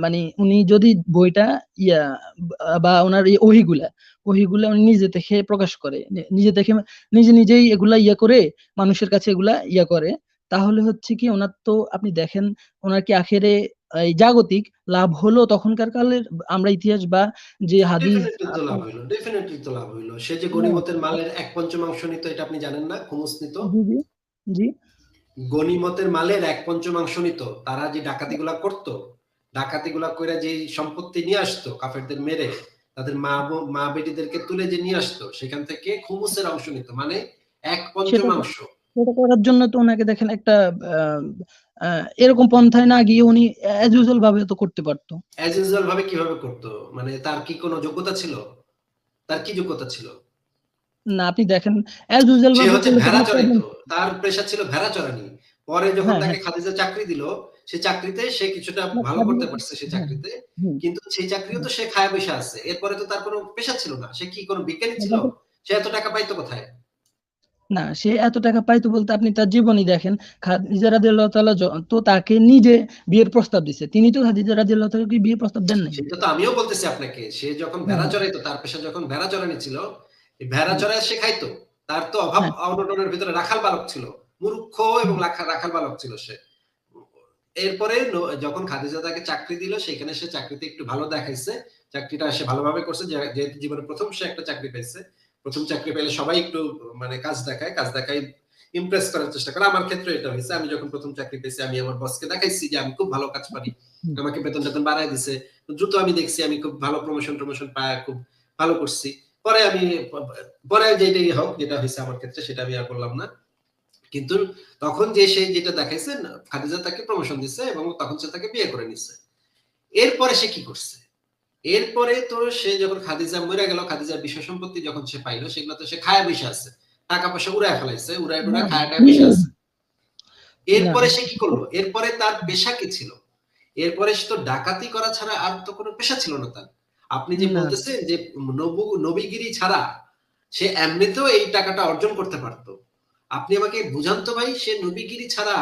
মানে উনি যদি বইটা ইয়া বা ওনার এই ওহিগুলা উনি নিজে থেকে প্রকাশ করে, নিজে থেকে নিজেই এগুলা ইয়া করে মানুষের কাছে এগুলা ইয়া করে, তাহলে হচ্ছে কি ওনার তো আপনি দেখেন ওনার কি আখেরে এই জাগতিক লাভ হলো তখনকার কালের আমরা ইতিহাস বা যে হাদিস ডেফিনেটলি তো লাভ হইলো, ডেফিনেটলি তো লাভ হইলো। সে যে গনিমতের মালের 1/5 নিত, এটা আপনি জানেন না? খুমুস নিত। জি জি জি গনিমতের মালের 1/5 নিত। তারা যে ডাকাতিগুলা করত, ডাকাতিগুলা কইরা যে সম্পত্তি নিয়ে আসতো কাফেরদের মেরে, তাদের মা বেটিদেরকে তুলে যে নিয়ে আসতো, সেখান থেকে খুমুসের অংশ নিত, মানে সেটা 1/5। সেটা করার জন্য তো ওনাকে দেখেন একটা আহ, এরকম পন্থায় না গিয়ে উনি অ্যাজ ইউজুয়াল ভাবে তো করতে পারতো। অ্যাজ ইউজুয়াল ভাবে কিভাবে করতো? মানে তার কি কোনো যোগ্যতা ছিল? তার কি যোগ্যতা ছিল? না আপনি দেখেন অ্যাজ ইউজুয়াল সে ভাবে হচ্ছে করলে তো ভেড়া কোনো প্রবলেম। চড়াইতো। তার পেশা ছিল ভেড়া চড়ানি। পরে যখন হ্যাঁ তাকে হ্যাঁ খাদিজা চাকরি দিল, সে চাকরিতে সে কিছুটা না, ভালো করতে পারছে সেই হ্যাঁ চাকরিতে। হুম, কিন্তু সেই চাকরিও তো সে খায়া বইসা আছে। এরপরে তো তার কোনো পেশা ছিল না। সে কি কোনো বিজ্ঞানী ছিল? হুম। সে এত টাকা পাইতো কোথায়? না সে এত টাকা পাইতো বলতে আপনি তার জীবনী দেখেন। খাদিজা রাদিয়াল্লাহু তাআলা তো তাকে নিজে বিয়ের প্রস্তাব দিছে, তিনি তো খাদিজা রাদিয়াল্লাহু তাআলাকে বিয়ের প্রস্তাব দেন নাই। সেটা তো আমিও বলতেছি আপনাকে। সে যখন হ্যাঁ ভেড়া হ্যাঁ চড়াইতো, তার পেশা যখন ভেড়া চড়ানি ছিল, এই ভেড়া হুম, চড়ায় সে খাইতো। তার তো অভাব হ্যাঁ অনটনের ভিতরে রাখাল বালক ছিল। মূর্খ এবং হুম, রাখাল বালক ছিল সে। এরপরে যখন খাদিজা তাকে চাকরি দিল, সেখানে সে চাকরিতে একটু ভালো দেখাইছে। চাকরিটা সে ভালোভাবে করছে, যেহেতু জীবনে ১ম সে একটা চাকরি পাইছে। ১ম চাকরি পেলে সবাই একটু মানে কাজ দেখায়। কাজ দেখায় ইমপ্রেস করার চেষ্টা করে। আমার ক্ষেত্রে এটা হইছে। আমি যখন ১ম চাকরি পেয়েছি, আমি আমার বসকে দেখাইছি যে আমি খুব ভালো কাজ পারি। হুম, আমাকে বেতন-টেতন বাড়ায় দিছে। দ্রুত আমি দেখছি আমি খুব ভালো প্রমোশন-টমোশন পায়া খুব ভালো করছি। পরে আমি পরে যেটাই হোক, যেটা হইছে আমার ক্ষেত্রে সেটা আমি আর বললাম না। কিন্তু তখন যে সে যেটা দেখাইছে, খাদিজা তাকে প্রমোশন দিছে এবং তখন সে তাকে বিয়ে করে নিছে। এরপরে সে কি করছে? এরপরে তো সে যখন খাদিজা মইরা গেল, খাদিজার বিষয় সম্পত্তি যখন সে পাইল, সেগুলো তো সে খায়া বইসা আছে। টাকা-পয়সা উড়ায় ফেলাইছে। না উড়ায়-টুড়ায় না খায়া-টায়া বইসা আছে। না এরপরে সে কি করলো? এরপরে তার পেশা কি ছিল? এরপরে সে তো ডাকাতি করা ছাড়া আর তো কোনো পেশা ছিল না তার। আপনি যে না বলতেছেন যে নবীগিরি ছাড়া সে এমনিতেও এই টাকাটা অর্জন করতে পারত। আপনি আমাকে বুঝান তো ভাই, সে নবীগিরি ছাড়া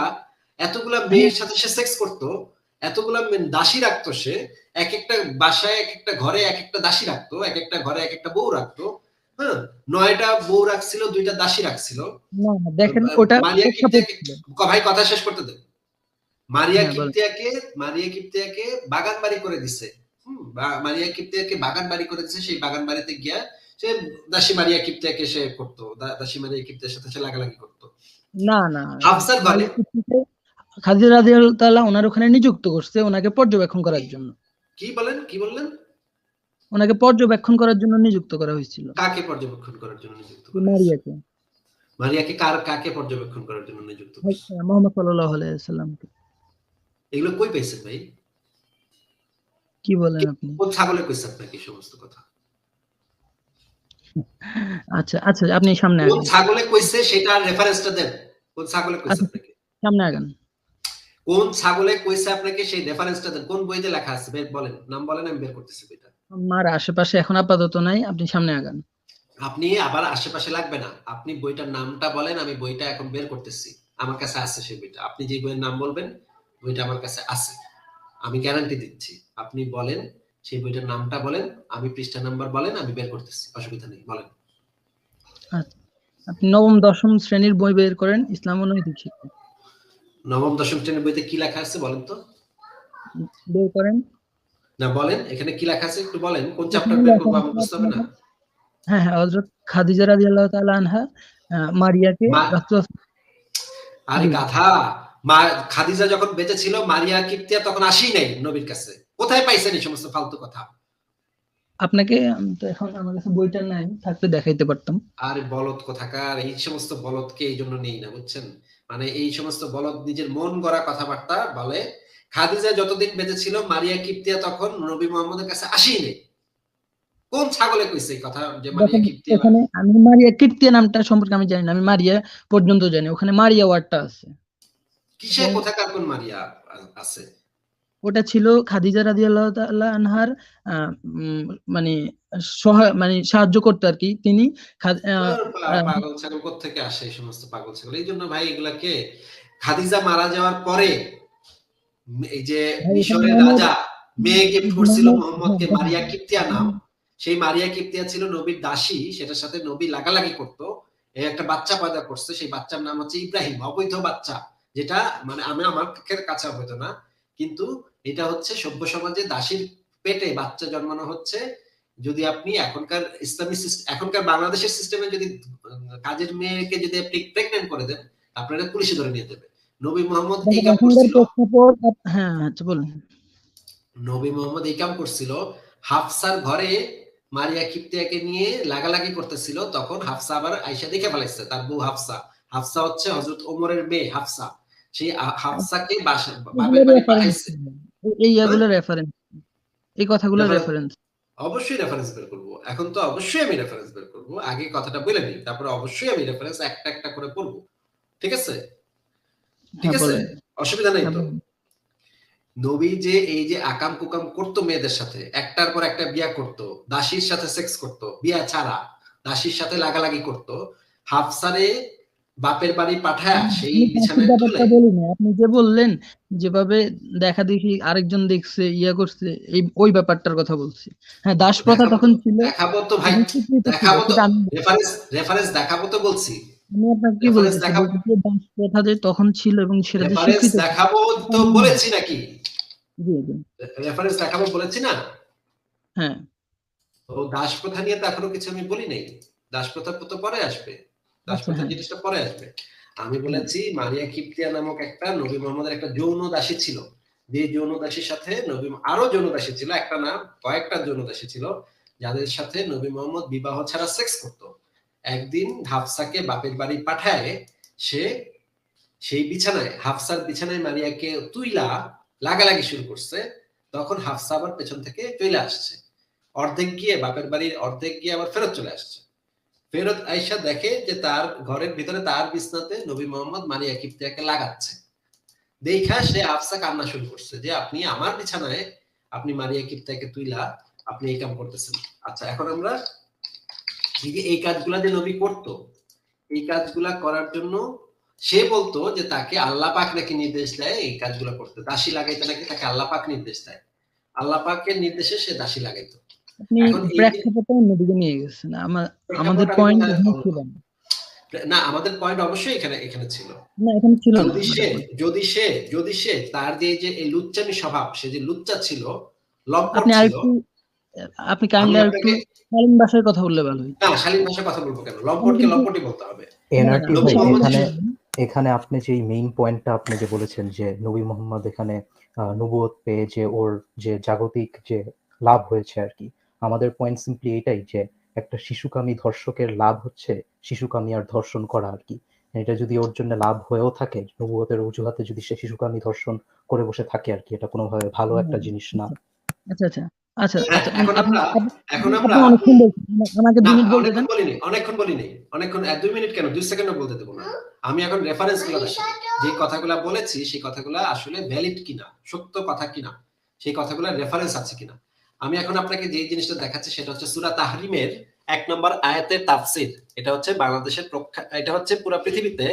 এতগুলা হ্যাঁ মেয়ের সাথে সে সেক্স করত, এতগুলা দাসী রাখতো সে। একেকটা বাসায় একেকটা ঘরে একেকটা দাসী রাখতো, একেকটা ঘরে একেকটা বউ রাখতো। হ্যাঁ? ৯ টা বউ রাখছিল, ২ টা দাসী রাখছিল। না না, দেখেন ওটা মারিয়া সাপোর্ট কিপ্তিয়াকে ছিল। ভাই কথা শেষ করতে দেন। মারিয়া হ্যাঁ বলেন। কিপ্তিয়াকে মারিয়া কিপ্তিয়াকে বাগান বাড়ি করে দিছে। মারিয়া কিপ্তিয়াকে বাগান বাড়ি করে দিছে। সেই বাগান বাড়িতে গিয়া সে দাসী মারিয়া কিপ্তিয়াকে সে করতো। দাসী মারিয়া কিপ্তিয়ার সাথে সে লাগালাগি করতো। না না হাফসার ঘরে মালিক খাদিজা রাদিয়াল্লাহু তাআলা ওনার ওখানে নিযুক্ত করছে ওনাকে পর্যবেক্ষণ কি করার জন্য। কি বলেন? কি বললেন? ওনাকে পর্যবেক্ষণ করার জন্য নিযুক্ত করা হয়েছিল কাকে পর্যবেক্ষণ করার জন্য নিযুক্ত করা হয়েছে? মারিয়াকে, মারিয়াকে কাকে পর্যবেক্ষণ করার জন্য নিযুক্ত করছে? মোহাম্মদ সাল্লাল্লাহু আলাইহি সাল্লামকে। এগুলো কই পাইছেন ভাই? কি বলেন আপনি? কোন ছাগলে কইছে আপনাকে এই সমস্ত কথা? আচ্ছা আচ্ছা আপনি সামনে কোন আগান। ছাগলে কইছে সেটার রেফারেন্সটা দেন। কোন ছাগলে কইছে আচ্ছা আপনাকে? সামনে আগান। কোন ছাগলে কইছে আপনাকে সেই রেফারেন্সটা দেন। কোন বইতে লেখা আছে? বলেন। নাম বলেন, আমি বের করতেছি বইটা। আমার আশেপাশে এখন আপাতত নাই, আপনি সামনে আগান। আপনি আবার আশেপাশে লাগবে না। আপনি বইটার নামটা বলেন, আমি বইটা এখন বের করতেছি। আমার কাছে আছে সেই বইটা। আপনি যে বইয়ের নাম বলবেন, বইটা আমার কাছে আছে। আমি গ্যারান্টি দিচ্ছি। আপনি বলেন, সেই বইটার নামটা বলেন, আমি পৃষ্ঠা নাম্বার বলেন, আমি বের করতেছি। অসুবিধা নেই। বলেন। আচ্ছা আপনি নবম দশম শ্রেণীর বই বের করেন, ইসলাম ও নৈতিক শিক্ষা। নবম দশম শ্রেণীর বইতে কি লেখা আছে বলেন তো? বের করেন। না বলেন, এখানে কি লেখা আছে একটু বলেন। কোন চ্যাপ্টার এখানে বের লেখা করব আছে আমার বুঝতে হবে না? আপনার, হ্যাঁ হ্যাঁ, হযরত খাদিজা রাদিয়াল্লাহু তাআলা আনহা মারিয়াকে মা রাসূল। আরে জি গাধা! খাদিজা যখন বেঁচে ছিল, মারিয়া কিপ্তিয়া তখন আসেই নাই নবীর কাছে। কোথায় পাইছেন এই সমস্ত ফালতু কথা? আপনাকে আমি তো এখন আমার কাছে বইটা নাই, থাকলে দেখাইতে পারতাম। আরে বলদ কোথাকার! এই সমস্ত বলদকে এইজন্য নেই না, বুঝছেন? মানে এই সমস্ত বলদ নিজের মন গড়া কথাবার্তা বলে। খাদিজা যতদিন বেঁচে ছিল, মারিয়া কিপ্তিয়া তখন নবী মুহাম্মদের কাছে আসেই নাই। কোন ছাগলে কইছে এই কথা যে মারিয়া দেখেন কিপ্তিয়া? ওখানে আমি মারিয়া কীর্তিয়া নামটা সম্পর্কে আমি জানি না, আমি মারিয়া পর্যন্ত জানি, ওখানে মারিয়া ওয়ার্ডটা আছে। কিসের এবং কোথাকার কোন মারিয়া আছে? ওটা ছিল খাদিজা রাদিয়াল্লাহু তাআলা আনহার আহ, উম, মানে মানে সাহায্য করতে আর কি তিনি। পাগল ছাগল কোত্থেকে আসে এই সমস্ত পাগল ছাগল? এইজন্য ভাই এগুলাকে খাদিজা মারা যাওয়ার পরে এই যে ভাই এখানে মিশরের মোহাম্মদ রাজা মেয়ে গিফট করছিল মোহাম্মদকে, মারিয়া কিপ্তিয়া নাম, সেই মারিয়া কিপ্তিয়া ছিল নবীর দাসী, সেটার সাথে নবী লাগালাগি করতো, এই একটা বাচ্চা পয়দা করছে, সেই বাচ্চার নাম হচ্ছে ইব্রাহিম, অবৈধ বাচ্চা, যেটা মানে আমার কাছে অবৈধ না, কিন্তু এটা হচ্ছে সভ্য সমাজে দাসীর পেটে বাচ্চা জন্মানো হচ্ছে। যদি আপনি এখনকার ইসলামী এখনকার বাংলাদেশের সিস্টেমে যদি কাজের মেয়েকে যদি আপনি প্রেগন্যান্ট করে দেন, আপনারা পুলিশে ধরে নিয়ে যাবে। নবী মোহাম্মদ এই কাম করছিল, হ্যাঁ আচ্ছা বলুন। নবী মোহাম্মদ এই কাম করছিল, হাফসার ঘরে মারিয়া কিপ্তিয়াকে নিয়ে লাগালাগি করতেছিল, তখন হাফসা আবার আয়েশা দেখে ফেলাইছে, তার বউ হাফসা, হাফসা হচ্ছে হযরত ওমরের মেয়ে হাফসা, সেই হাফসাকে বাপের বাড়ি পাঠাইছে। এইগুলো রেফারেন্স, এই কথাগুলো রেফারেন্স, অবশ্যই রেফারেন্স বের করব, এখন তো অবশ্যই আমি রেফারেন্স বের করব, আগে কথাটা বলে নিই, তারপরে অবশ্যই আমি রেফারেন্স একটা একটা করে পড়ব, ঠিক আছে? ঠিক আছে, অসুবিধা নাই তো? নবী যে এই যে আকাম কুকাম করতো মেয়েদের সাথে, একটার পর একটা বিয়া করতো, দাসীর সাথে সেক্স করতো, বিয়া ছাড়া দাসীর সাথে লাগালাগি করতো, হাফসারে বাপের বাড়ি পাঠায় সেই বিছানায় তুলে। আপনি যে বললেন যেভাবে দেখা দেখি আরেকজন দেখছে ইয়া করছে, এই ওই ব্যাপারটার কথা বলছি। হ্যাঁ, দাস প্রথা তখন ছিল, দেখাবো তো ভাই, দেখাবো তো, রেফারেন্স দেখাবো তো বলছি, আমি আপনাকে কি বলছি, দাস প্রথা যে তখন ছিল এবং সেটা যে স্বীকৃত, দেখাবো তো বলেছি নাকি? জি জি, রেফারেন্স দেখাবো বলেছি না? হ্যাঁ, ও দাস প্রথা নিয়ে তো এখনো কিছু আমি বলি নাই, দাস প্রথা তো পরে আসবে, দাস প্রথা জিনিসটা পরে আসবে। আমি বলেছি মারিয়া কিপ্তিয়া নামক একটা নবী মোহাম্মদের একটা যৌন দাসী ছিল, যে যৌন দাসীর সাথে নবী, আরো যৌন দাসী ছিল, একটা না কয়েকটা যৌন দাসী ছিল, যাদের সাথে নবী মোহাম্মদ বিবাহ ছাড়া সেক্স করতো। একদিন হাফসাকে বাপের বাড়ি পাঠায়, সে সেই বিছানায়, হাফসার বিছানায় মারিয়াকে তুইলা লাগালাগি শুরু করছে, তখন হাফসা আবার পেছন থেকে চলে আসছে, অর্ধেক গিয়ে বাপের বাড়ির অর্ধেক গিয়ে আবার ফেরত চলে আসছে। ফেরত আয়েশা দেখে যে তার ঘরের ভিতরে তার বিছনাতে নবী মোহাম্মদ মারিয়া কিপ্তিয়াকে লাগাচ্ছে, দেখা সে হাফসা কান্না শুরু করছে যে আপনি আমার বিছানায় আপনি মারিয়া কিপ্তিয়াকে তুইলা আপনি এই কাম করতেছেন। আচ্ছা, এখন আমরা এই কাজগুলা যে নবী করতো, এই কাজগুলা করার জন্য সে বলতো যে তাকে আল্লাহ পাক নাকি নির্দেশ দেয় এই কাজগুলো করতে, দাসী লাগাইতে নাকি তাকে আল্লাহ পাক নির্দেশ দেয়, আল্লাহ পাকের নির্দেশে সে দাসী লাগাইতো। আপনি প্রেক্ষাপটে অন্যদিকে নিয়ে গেছেন, আমাদের পয়েন্ট এখানে ছিল না, আমাদের পয়েন্ট অবশ্যই এখানে ছিল না, এখানে ছিল না। যদি সে তার যে এই লুচ্চামি স্বভাব, সে যে লুচ্চা ছিল, লম্পট আপনি ছিল, আপনি কাইন্ডলি আরেকটু শালীন ভাষায় কথা বললে ভালো হতো। না, শালীন ভাষায় কথা বলবো কেন? লম্পটকে লম্পটই বলতে হবে। এনআরটি ভাই, এখানে আপনি যে মেইন পয়েন্টটা আপনি যে বলেছেন যে নবী মোহাম্মদ এখানে নবুয়ত পেয়ে যে ওর যে জাগতিক যে লাভ হয়েছে আর কি, আমাদের পয়েন্ট সিম্পলি এটাই যে একটা শিশুকামী ধর্ষকের লাভ হচ্ছে শিশুকামী আর ধর্ষণ করা আর কি। এটা যদি ওর জন্য লাভ হয়েও থাকে, নবুয়তের অজুহাতে যদি সে শিশুকামী ধর্ষণ করে বসে থাকে আর কি, এটা কোনোভাবে ভালো একটা জিনিস না। আচ্ছা আচ্ছা আচ্ছা আচ্ছা, এখন আমরা আমাকে 2 মিনিট বলতে দেন। অনেকক্ষণ বলিনি, অনেকক্ষণ 2 মিনিট কেন, 2 সেকেন্ডও বলতে দেব না। আমি এখন রেফারেন্স গুলো দেখি, যে কথাগুলো বলেছি সেই কথাগুলো আসলে ভ্যালিড কিনা, সত্য কথা কিনা, সেই কথাগুলো রেফারেন্স আছে কিনা। আমি এখন আপনাকে যে জিনিসটা দেখাচ্ছি সেটা হচ্ছে সূরা তাহরিমের 1 নম্বর আয়াতের তাফসীর। এটা হচ্ছে বাংলাদেশের এটা হচ্ছে পুরো পৃথিবীতে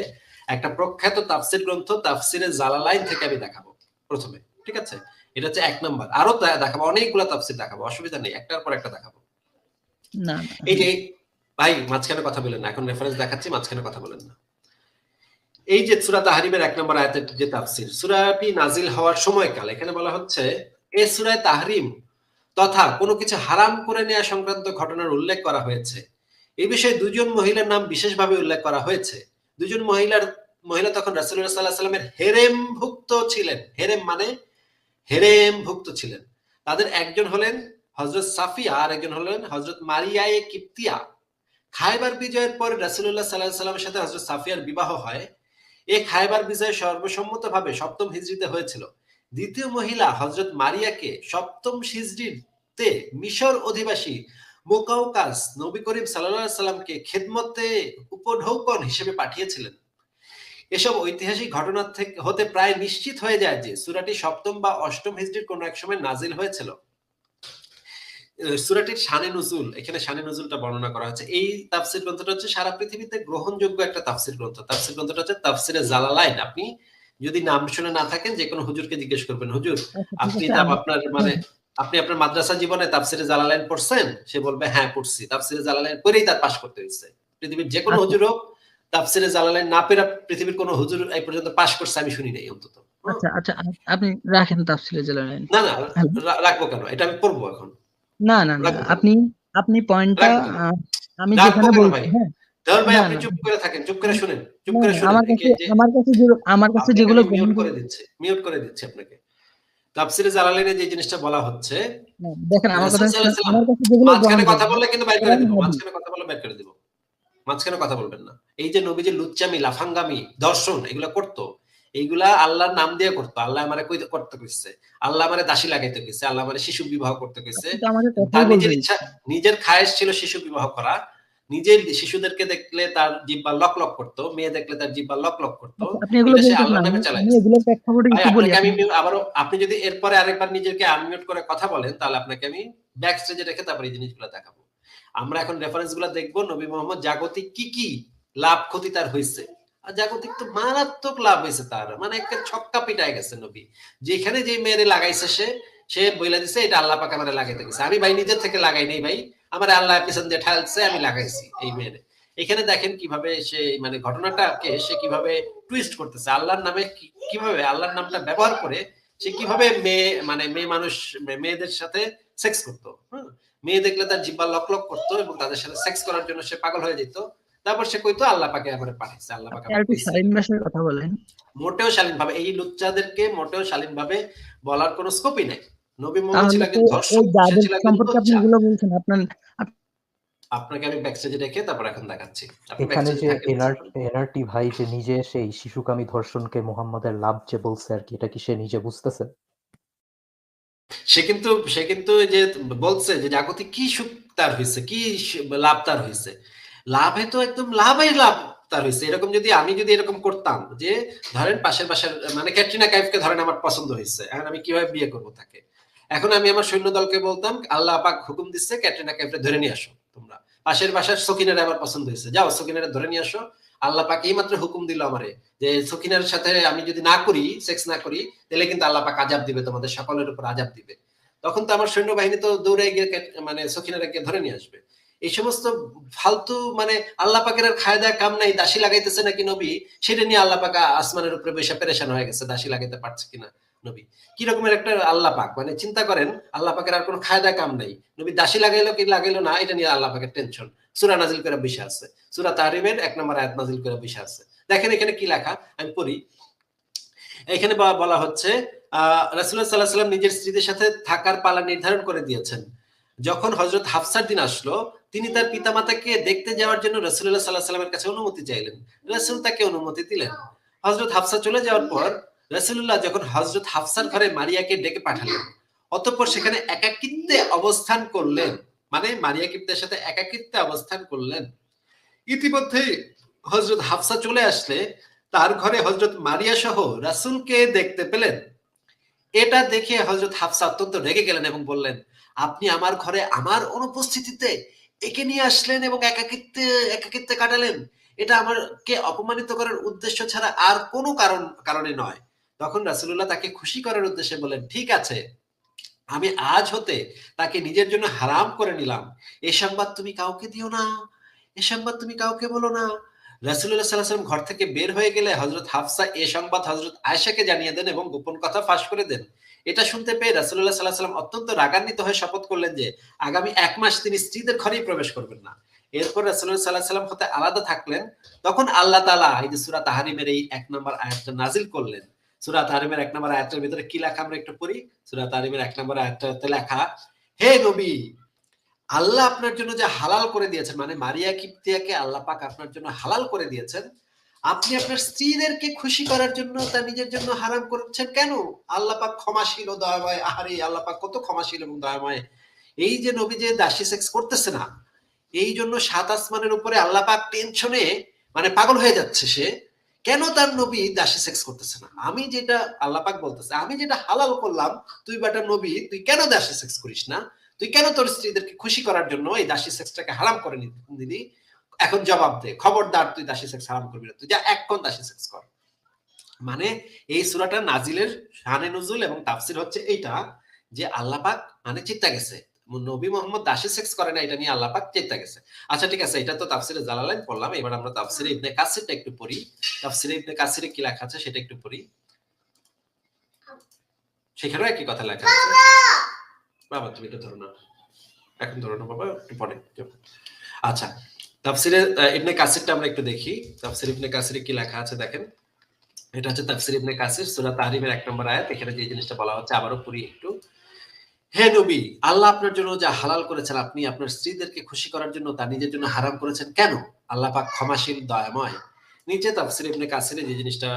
একটা প্রখ্যাত তাফসীর গ্রন্থ, তাফসীরে জালালাইন থেকে আমি দেখাবো প্রথমে, ঠিক আছে? এটা হচ্ছে 1 নম্বর, আরো দেখাবো, অনেকগুলো তাফসীর দেখাবো, অসুবিধা নেই, একটার পর একটা দেখাবো। না এই যে ভাই মাঝখানে কথা বলেন না, এখন রেফারেন্স দেখাচ্ছি, মাঝখানে কথা বলেন না। এই যে সূরা তাহরিমের 1 নম্বর আয়াতের যে তাফসীর, সূরাটি নাজিল হওয়ার সময়কাল, এখানে বলা হচ্ছে এই সূরায় তাহরিম তথা কোনো কিছু হারাম করে নেওয়া সংক্রান্ত ঘটনার উল্লেখ করা হয়েছে। এই বিষয়ে 2 জন মহিলার নাম বিশেষভাবে উল্লেখ করা হয়েছে। 2 জন মহিলা তখন রাসূলুল্লাহ সাল্লাল্লাহু আলাইহি ওয়াসাল্লামের হেরেমভুক্ত ছিলেন। হেরেম মানে হেরেমভুক্ত ছিলেন। তাদের একজন হলেন হযরত সাফিয়া আর একজন হলেন হযরত মারিয়ায়ে কিপ্তিয়া। খায়বার বিজয়ের পর রাসূলুল্লাহ সাল্লাল্লাহু আলাইহি ওয়াসাল্লামের সাথে হযরত সাফিয়ার বিবাহ হয়। এই খায়বার বিজয় সর্বসম্মতভাবে 7ম হিজরিতে হয়েছিল। দ্বিতীয় মহিলা হযরত মারিয়াকে 7ম হিজরিতে মিশর অধিবাসী মুকাউকাস নবী করিম সাল্লাল্লাহু আলাইহি সাল্লামকে খেদমতে উপঢৌকন হিসেবে পাঠিয়েছিলেন। এসব ঐতিহাসিক ঘটনা থেকে হতে প্রায় নিশ্চিত হয়ে যায় যে সূরাটি 7ম বা 8ম হিজরির কোন এক সময় নাজিল হয়েছিল। সূরাটির শানে নুজুল, এখানে শানে নুজুলটা বর্ণনা করা হয়েছে। এই তাফসীর গ্রন্থটা হচ্ছে সারা পৃথিবীতে গ্রহণযোগ্য একটা তাফসীর গ্রন্থ। তাফসীর গ্রন্থটা হচ্ছে তাফসীরে জালালাইন। আপনি যদি নাম শুনে না থাকেন যে কোনো হুজুরকে জিজ্ঞেস করবেন, হুজুর আচ্ছা, ঠিক আপনি আছে। আপনার মানে আপনি আপনার মাদ্রাসা জীবনে তাফসিরে জালালাইন পড়ছেন? সে বলবে হ্যাঁ পড়ছি। তাফসিরে জালালাইন পড়েই তার পাস করতে হইছে। পৃথিবীর যে কোনো আচ্ছা, হুজুর হোক, তাফসিরে জালালাইন না পড়ে পৃথিবীর কোনো হুজুর এই পর্যন্ত পাস করছে আমি শুনি নাই অন্তত। আচ্ছা, আচ্ছা, আপনি রাখেন তাফসীরে জালালাইন। না, না হ্যালো? রাখবো কেন? এটা আমি পড়বো এখন। না, না, না। রাখবো কেন? আপনি পয়েন্টটা রাখবো কেন? আমি রাখবো যেখানে কেন বলছি, ভাই? হ্যাঁ? দেওয়ান ভাই না, আপনি না, চুপ করে থাকেন, চুপ করে শুনেন, চুপ না, করে না, শুনেন। আমার একে কাছে যে আমার কাছে আপনাকে যেগুলো আমি গ্রহণ মিউট করে দিচ্ছি, মিউট করে দিচ্ছি আপনাকে। তাফসিরে জালালাইনে যে জিনিসটা বলা হচ্ছে, না, দেখেন আমার রাসূল কথা সাল্লাল্লাহু আলাইহি আমার ওয়াসাল্লাম কাছে যেগুলো মাঝখানে কথা গ্রহণযোগ্য, বললে কিন্তু বাইর করে কোরআন, দিব। হাদিস। মাঝখানে কথা বললে বাইর করে দিব। মাঝখানে কথা বলবেন না। এই যে নবী যে লুচ্চামি, লাফাঙ্গামি, দর্শন এগুলা করতো, এইগুলা আল্লাহর নাম দিয়ে করতো। আল্লাহ আমারে করতে কইছে। আল্লাহ আমারে দাসী লাগাইতে কইছে। আল্লাহ আমারে শিশু বিবাহ করতে কইছে। আপনি তো আমাকে কথাই তার নিজের বলবেন। ইচ্ছা, নিজের খায়েশ ছিল শিশু বিবাহ করা। নিজের শিশুদেরকে দেখলে তার জিহ্বা লক লক করতো, মেয়ে দেখলে তার জিহ্বা লক লক করতো। আচ্ছা, আপনি এগুলো এটা সে বলতেছেন, আল্লাহর আমি নামে আমি চালাইছে। এগুলোর প্রেক্ষাপটে ভাই একটু বলি। আপনাকে আমি আবারও, আপনি যদি এরপরে আরেকবার নিজেকে আনমিউট করে কথা বলেন তাহলে আপনাকে আমি ব্যাক স্টেজে রেখে তারপর এই জিনিসগুলো দেখাবো। আমরা এখন রেফারেন্স গুলো দেখবো নবী মোহাম্মদ জাগতিক কি কি লাভ ক্ষতি তার হয়েছে। আর জাগতিক তো মারাত্মক লাভ হয়েছে তার, মানে একটা ছক্কা পিটায় গেছে নবী। যেখানে যে মেয়েরে লাগাইছে সে বইলা দিছে এটা আল্লাহ পাক আমারে লাগাইতে গেছে। আমি ভাই নিজের থেকে লাগাই নাই ভাই, আমার আল্লাহ পিছন দিয়ে ঠালছে, আমি লাগাইছি এই মেয়েরে। এখানে দেখেন কিভাবে সে মানে ঘটনাটাকে সে কিভাবে টুইস্ট করতেছে আল্লাহর নামে, কিভাবে আল্লাহর নামটা ব্যবহার করে সে কিভাবে মেয়ে মানুষ মেয়েদের সাথে সেক্স করতো। হ্যাঁ, মেয়ে দেখলে তার জিহ্বা লক লক করতো এবং তাদের সাথে সেক্স করার জন্য সে পাগল হয়ে যেত। তারপর সে কইতো আল্লাহ পাকে আমারে পাঠাইছে, আল্লাহ পাক আপনি আমারে আরেকটু কইছে। শালীন ভাষায় কথা বলেন। মোটেও শালীন ভাবে এই লুচ্চাদেরকে মোটেও শালীন ভাবে বলার কোনো স্কোপই নাই। নবী মোহাম্মদ ছিল তাহলে তো একজন ওই ধর্ষক, সে যাদের ছিল একজন সম্পর্কে আপনি লুচ্চা। এগুলো বলছেন, আপনাকে আমি ব্যাকস্টেজে রেখে তারপর এখন দেখাচ্ছি। আপনি এখানে ব্যাকস্টেজে যে থাকেন। এনআরটি ভাই যে নিজে সেই শিশুকামী ধর্ষণকে মুহাম্মাদের লাভ যে বলছে আর কি, এটা কি সে নিজে বুঝতেছে? সে কিন্তু যে বলছে যে জাগতিক কি সুখ তার হয়েছে, কি লাভ তার হয়েছে। লাভে তো একদম লাভই লাভ তার হয়েছে। এরকম যদি আমি যদি এরকম করতাম যে ধরেন পাশের বাসার মানে ক্যাটরিনা কাইফকে ধরেন আমার পছন্দ হয়েছে, এখন আমি কিভাবে বিয়ে করব তাকে? এখন আমি আমার সৈন্য দলকে বলতাম আল্লাহ পাক হুকুম দিচ্ছে ক্যাটরিনা কাইফকে ধরে নিয়ে আসো তোমরা। পাশের বাসার সকিনারে আমার পছন্দ হয়েছে, যাও সকিনারে ধরে নিয়ে আসো। আল্লাহ পাক এই মাত্র হুকুম দিল আমারে যে সকিনার সাথে আমি যদি না করি, সেক্স না করি, তাহলে কিন্তু আল্লাহ পাক আযাব দিবে, তোমাদের সকলের উপর আযাব দিবে। তখন তো আমার সৈন্যবাহিনী তো দৌড়ে গিয়ে মানে সকিনারে গিয়ে ধরে নিয়ে আসবে। এই সমস্ত ফালতু মানে আল্লাহ পাকের আর খায় দেয়া কাম নাই, দাসী লাগাইতেছে নাকি নবী, সেটা নিয়ে আল্লাহ পাক আসমানের উপরে বসে পেরেশান হয়ে গেছে দাসী লাগাইতে পারছে কিনা নবী। কি রকমের একটা আল্লাহ পাক, মানে চিন্তা করেন আল্লাহ পাকের আর কোনো খায় দেয়া কাম নাই, নবী দাসী লাগাইলো কি লাগাইলো না এটা নিয়ে আল্লাহ পাকের টেনশন। সূরা নাজিল করে বসে আছে, সূরা তাহরিমের 1 নম্বর আয়াত নাজিল করে বসে আছে। দেখেন এখানে কি লেখা, আমি পড়ি। এখানে বলা হচ্ছে রাসূলুল্লাহ সাল্লাল্লাহু আলাইহি ওয়াসাল্লাম নিজের স্ত্রীদের সাথে থাকার পালা নির্ধারণ করে দিয়েছেন। যখন হযরত হাফসার দিন আসলো, তিনি তার পিতামাতাকে দেখতে যাওয়ার জন্য রাসূলুল্লাহ সাল্লাল্লাহু আলাইহি ওয়াসাল্লামের কাছে অনুমতি চাইলেন। রাসূল তাকে অনুমতি দিলেন। হযরত হাফসা চলে যাওয়ার পর রাসূলুল্লাহ যখন হযরত হাফসার ঘরে মারিয়াকে ডেকে পাঠালেন, অতঃপর সেখানে একাকিত্বে অবস্থান করলেন, মানে মারিয়া কিপ্তের সাথে একাকিত্বে অবস্থান করলেন। ইতিমধ্যেই হযরত হাফসা চলে আসলে তার ঘরে হযরত মারিয়া সহ রাসূলকে দেখতে পেলেন। এটা দেখে হযরত হাফসা অত্যন্ত রেগে গেলেন এবং বললেন, আপনি আমার ঘরে আমার অনুপস্থিতিতে একে নিয়ে আসলেন এবং একাকিত্বে কাটালেন। এটা আমাকে অপমানিত করার উদ্দেশ্য ছাড়া আর কোনো কারণে নয়। তখন রাসূলুল্লাহ তাকে খুশি করার উদ্দেশ্যে বললেন, ঠিক আছে, আমি আজ হতে তাকে নিজের জন্য হারাম করে নিলাম। এ সংবাদ তুমি কাউকে দিও না, এ সংবাদ তুমি কাউকে বলো না। রাসূলুল্লাহ সাল্লাল্লাহু আলাইহি ওয়াসাল্লাম ঘর থেকে বের হয়ে গেলে হযরত হাফসা এ সংবাদ হযরত আয়েশাকে জানিয়ে দেন এবং গোপন কথা ফাঁস করে দেন। এটা শুনতে পেয়ে রাসূলুল্লাহ সাল্লাল্লাহু আলাইহি ওয়াসাল্লাম অত্যন্ত রাগান্বিত হয়ে শপথ করলেন যে আগামী 1 মাস তিনি স্ত্রীদের ঘরেই প্রবেশ করবেন না। এরপর রাসূলুল্লাহ সাল্লাল্লাহু আলাইহি ওয়াসাল্লাম হতে আলাদা থাকলেন। তখন আল্লাহ তাআলা এই যে সূরা তাহরিমের এই 1 নম্বর আয়াতটা নাযিল করলেন। সূরা তাহরিমের 1 নম্বর আয়াতের ভিতরে কি লেখা আমরা একটু পড়ি। সূরা তাহরিমের 1 নম্বর আয়াতটাতে লেখা, হে নবী, আল্লাহ আপনার জন্য যে হালাল করে দিয়েছেন, মানে মারিয়া কিপ্তিয়াকে আল্লাহ পাক আপনার জন্য হালাল করে দিয়েছেন, আপনি আপনার স্ত্রীদেরকে খুশি করার জন্য তা নিজের জন্য হারাম করছেন কেন? আল্লাহ পাক ক্ষমাশীল ও দয়াময়। আহারে আল্লাহ পাক কত ক্ষমাশীল এবং দয়াময়। এই যে নবী যে দাসী সেক্স করতেছে না, এই জন্য 7 আসমানের উপরে আল্লাহ পাক টেনশনে মানে পাগল হয়ে যাচ্ছে সে। কেন তার নবী দাসী সেক্স করতেছে না? আমি যেটা আল্লাহ পাক বলতেছে, আমি যেটা হালাল করলাম, তুই বেটা নবী তুই কেন দাসী সেক্স করিস না? তুই কেন তোর স্ত্রীদেরকে খুশি করার জন্য এই দাসী সেক্সটাকে হারাম করে নিলি? এখন জবাব দে, খবরদার তুই দাসী সেক্স হারাম করবি না, তুই যা এক্ষণ দাসী সেক্স কর। মানে এই সূরাটা নাজিলের শানে নুজুল এবং তাফসীর হচ্ছে এইটা যে আল্লাহ পাক মানে চিন্তা গেছে নবী মোহাম্মদ দাসী সেক্স করে না, এটা নিয়ে আল্লাহ পাক চিন্তা গেছে। আচ্ছা ঠিক আছে, এটা তো তাফসীরে জালালাইন পড়লাম, এবার আমরা তাফসীরে ইবনে কাসিরটা একটু পড়ি। তাফসীরে ইবনে কাসিরে কি লেখা আছে সেটা একটু পড়ি। সেখানেও একই কথা লেখা আছে। বাবা তুমি এটা ধরো না, এখন ধরো না বাবা, একটু পরে। আচ্ছা, তাফসীরে ইবনে কাসিরটা আমরা একটু দেখি। তাফসীর ইবনে কাসিরে কি লেখা আছে দেখেন। এটা হচ্ছে তাফসীর ইবনে কাসির সূরা তাহরিমের 1 নম্বর আয়াত। এখানে যে জিনিসটা বলা হচ্ছে আবারও পড়ি একটু। হে নবী, আল্লাহ আপনার জন্য যা হালাল করেছেন আপনি আপনার স্ত্রীদেরকে খুশি করার জন্য তা নিজের জন্য হারাম করেছেন কেন? আল্লাহ পাক ক্ষমাশীল দয়াময়। নিচে তাফসীর ইবনে কাসিরে যে জিনিসটা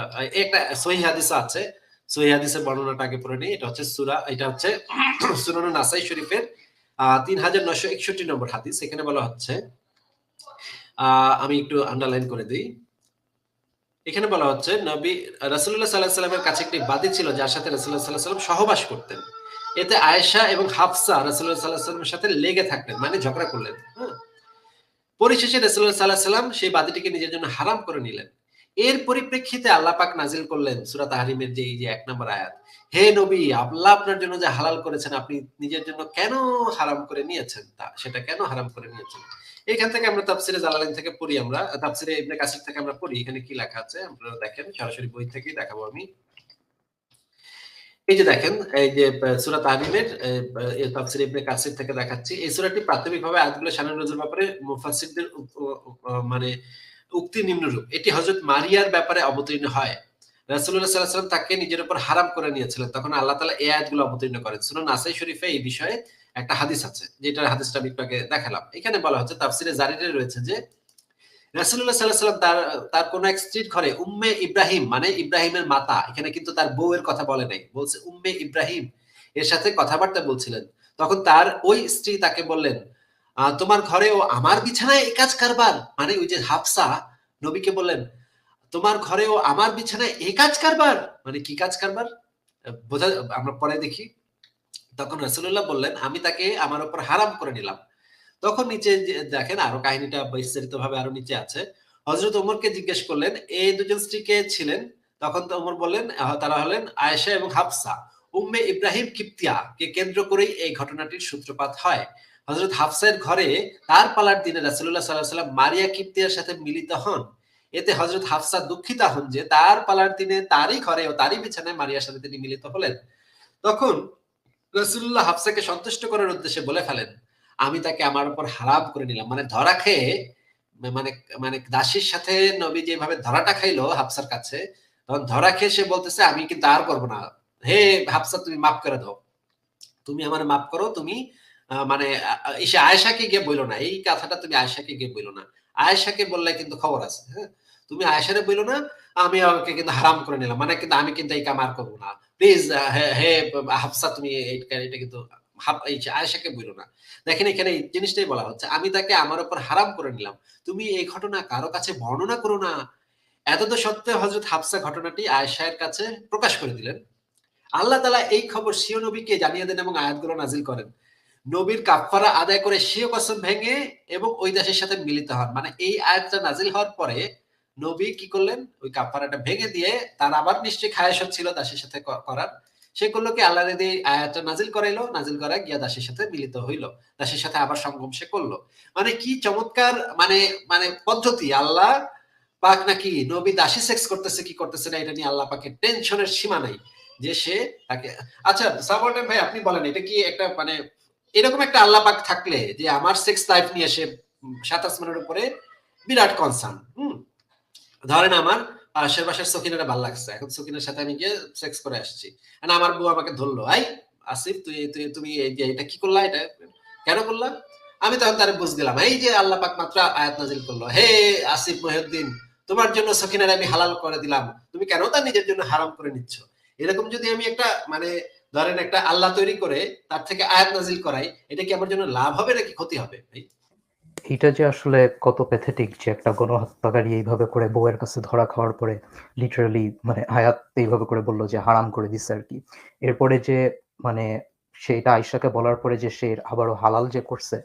একটা সহিহ হাদিস আছে, সহিহ হাদিসের বর্ণনাটা আগে পড়ে নেই। এটা হচ্ছে সুনান নাসাই শরীফের 3961 নম্বর হাদিস। এখানে বলা হচ্ছে, আমি একটু আন্ডারলাইন করে দিই। এখানে বলা হচ্ছে নবী রাসূলুল্লাহ সাল্লাল্লাহু আলাইহি ওয়াসাল্লামের কাছে একটি বাদী ছিল যার সাথে রাসূলুল্লাহ সাল্লাল্লাহু আলাইহি ওয়াসাল্লাম সহবাস করতেন। এতে আয়েশা এবং হাফসা রাসূলুল্লাহ সাল্লাল্লাহু আলাইহি ওয়াসাল্লামের সাথে লেগে থাকতেন, মানে ঝগড়া করলেন। হ্যাঁ, পরিশেষে রাসূলুল্লাহ সাল্লাল্লাহু আলাইহি ওয়াসাল্লাম সেই বাদীটিকে নিজের জন্য হারাম করে নিলেন। এর পরিপ্রেক্ষিতে আল্লাহ পাক নাজিল করলেন সূরা তাহরিমের যে এই যে 1 নম্বর আয়াত, হে নবী, আল্লাহ আপনার জন্য যা হালাল করেছেন আপনি নিজের জন্য কেন হারাম করে নিয়েছেন, সেটা কেন হারাম করে নিয়েছেন। এখান থেকে আমরা তাফসীরে জালালাইন থেকে পড়ি, আমরা তাফসীরে ইবনে কাসির থেকে আমরা পড়ি। এখানে কি লেখা আছে আপনারা দেখেন, সরাসরি বই থেকেই দেখাবো আমি। এই যে দেখেন, এই যে সূরা তাহরিমের তাফসীর ইবনে কাসির থেকে দেখাচ্ছি। এই সূরাটি প্রাথমিকভাবে আয়াতগুলো শানে নজুল ব্যাপারে মুফাসসিরদের মানে উক্তি নিম্নরূপ। এটি হযরত মারিয়ার ব্যাপারে অবতীর্ণ হয়। রাসূলুল্লাহ সাল্লাল্লাহু আলাইহি ওয়াসাল্লাম তাকে নিজের উপর হারাম করে নিয়েছিলেন। তখন আল্লাহ তাআলা এই আয়াতগুলো অবতীর্ণ করেন। সূরা নাসাই শরীফে এই বিষয়ে একটা হাদিস আছে, যেটার হাদিসটা আমি একটু আগে দেখালাম। এখানে বলা হচ্ছে তাফসীরে জারিরে রয়েছে যে রাসূলুল্লাহ সাল্লাল্লাহু আলাইহি ওয়াসাল্লাম তার কোন এক স্ত্রীর ঘরে উম্মে ইব্রাহিম, মানে ইব্রাহিমের মাতা, এখানে কিন্তু তার বউয়ের কথা বলে নাই, বলছে উম্মে ইব্রাহিম, এর সাথে কথাবার্তা বলছিলেন। তখন তার ওই স্ত্রী তাকে বললেন, তোমার ঘরে ও আমার বিছানায় এই কাজ কারবার, মানে ওই যে হাফসা নবীকে বললেন, তোমার ঘরে ও আমার বিছানায় এই কাজ কারবার, মানে কি কাজ কারবার বোঝা, আমরা পরে দেখি। তখন রাসূলুল্লাহ বললেন, আমি তাকে আমার উপর হারাম করে নিলাম। তখন নিচে দেখেন আরো কাহিনীটা বিস্তারিত ভাবে আরো নিচে আছে। হযরত ওমরকে জিজ্ঞেস করলেন এই দুজন স্ত্রী কে ছিলেন? তখন তো ওমর বললেন তারা হলেন আয়েশা এবং হাফসা। উম্মে ইব্রাহিম কিপ্তিয়া কে কেন্দ্র করেই এই ঘটনাটির সূত্রপাত হয়। হযরত হাফসার ঘরে তার পালার দিনে রাসূলুল্লাহ সাল্লাল্লাহু আলাইহি ওয়াসাল্লাম মারিয়া কিপ্তিয়ার সাথে মিলিত হন। এতে হযরত হাফসা দুঃখিতা হন যে তার পালার দিনে তারই ঘরে ও তারই বিছানায় মারিয়ার সাথে তিনি মিলিত হলেন। তখন রাসূলুল্লাহ হাফসাকে সন্তুষ্ট করার উদ্দেশ্যে বলে ফেলেন, আমি তাকে আমার উপর হারাম করে নিলাম। মানে ধরা খেয়ে, মানে মানে দাসীর সাথে নবী যেভাবে ধরাটা খাইলো হাফসার কাছে, তখন ধরা খেয়ে সে বলতেছে আমি কিন্তু আর করব না। হে হাফসা, তুমি মাফ করে দাও, তুমি আমারে মাফ করো। তুমি মানে এসে আয়েশাকে গিয়ে বইলো না, এই কথাটা তুমি আয়েশাকে গিয়ে বইলো না। আয়েশাকে বললে কিন্তু খবর আছে। হ্যাঁ, তুমি আয়েশারে বইলো না, আমি আমাকে কিন্তু হারাম করে নিলাম, মানে কিন্তু আমি কিন্তু এই কাম আর করবো না। প্লিজ হে হাফসা, তুমি এটা কিন্তু আয়েশাকে বইলো না। দেখেন এখানে এই জিনিসটাই বলা হচ্ছে, আমি তাকে আমার উপর হারাম করে নিলাম, তুমি এই ঘটনা কারো কাছে বর্ণনা করো না। এতদ সত্ত্বেও হযরত হাফসা ঘটনাটি আয়েশার কাছে প্রকাশ করে দিলেন। আল্লাহ তাআলা এই খবর স্বীয় নবীকে জানিয়ে দেন এবং আয়াতগুলো নাজিল করেন। নবীর কাফফারা আদায় করে স্বীয় কসম ভেঙে এবং ওই দাসের সাথে মিলিত হন। মানে এই আয়াতটা নাজিল হওয়ার পরে নবী কি করলেন, ওই কাফফারাটা ভেঙে দিয়ে তার আবার নিশ্চয়ই খায়েশ হচ্ছিল দাসের সাথে করার, সে করলো কি আল্লাহ যদি আয়াতটা নাজিল করাইলো, নাজিল করা গিয়া দাসের সাথে মিলিত হইল, দাসের সাথে আবার সঙ্গম সে করলো। মানে কি চমৎকার মানে মানে পদ্ধতি। আল্লাহ পাক নাকি নবী দাসী সেক্স করতেছে কি করতেছে না এটা নিয়ে আল্লাহ পাকের টেনশনের সীমা নাই, যে সে তাকে। আচ্ছা সাবওয়ার্ডেন ভাই, আপনি বলেন এটা কি একটা মানে এরকম একটা আল্লাহ পাক থাকলে যে আমার সেক্স লাইফ নিয়ে সে ৭ আসমানের উপরে বিরাট কনসার্ন। ধরেন আমার পাশের বাসার সকিনারে ভালো লাগছে, এখন সকিনার সাথে আমি গিয়ে সেক্স করে আসছি, আমার বউ আমাকে ধরলো, এই আসিফ তুমি এই যে এটা কি করলা, এটা কেন করলা? আমি তখন তারে বুঝ দিলাম, এই যে আল্লাহ পাক মাত্র আয়াত নাজিল করলো, হে আসিফ মহিউদ্দিন, তোমার জন্য সকিনারে আমি হালাল করে দিলাম, তুমি কেন তা নিজের জন্য হারাম করে নিচ্ছ? এরকম যদি আমি একটা মানে ধরেন একটা আল্লাহ তৈরি করে তার থেকে আয়াত নাজিল করাই, এটা কি আমার জন্য লাভ হবে নাকি ক্ষতি হবে ভাই? এটা যে আসলে কত প্যাথেটিক যে একটা গণহত্যাকারী এইভাবে করে বউয়ের কাছে ধরা খাওয়ার পরে লিটারালি মানে আয়াত এইভাবে করে বললো যে হারাম করে দিচ্ছে আর কি। এরপরে যে মানে সেটা আয়েশাকে বলার পরে যে সে আবারও হালাল যে করছে,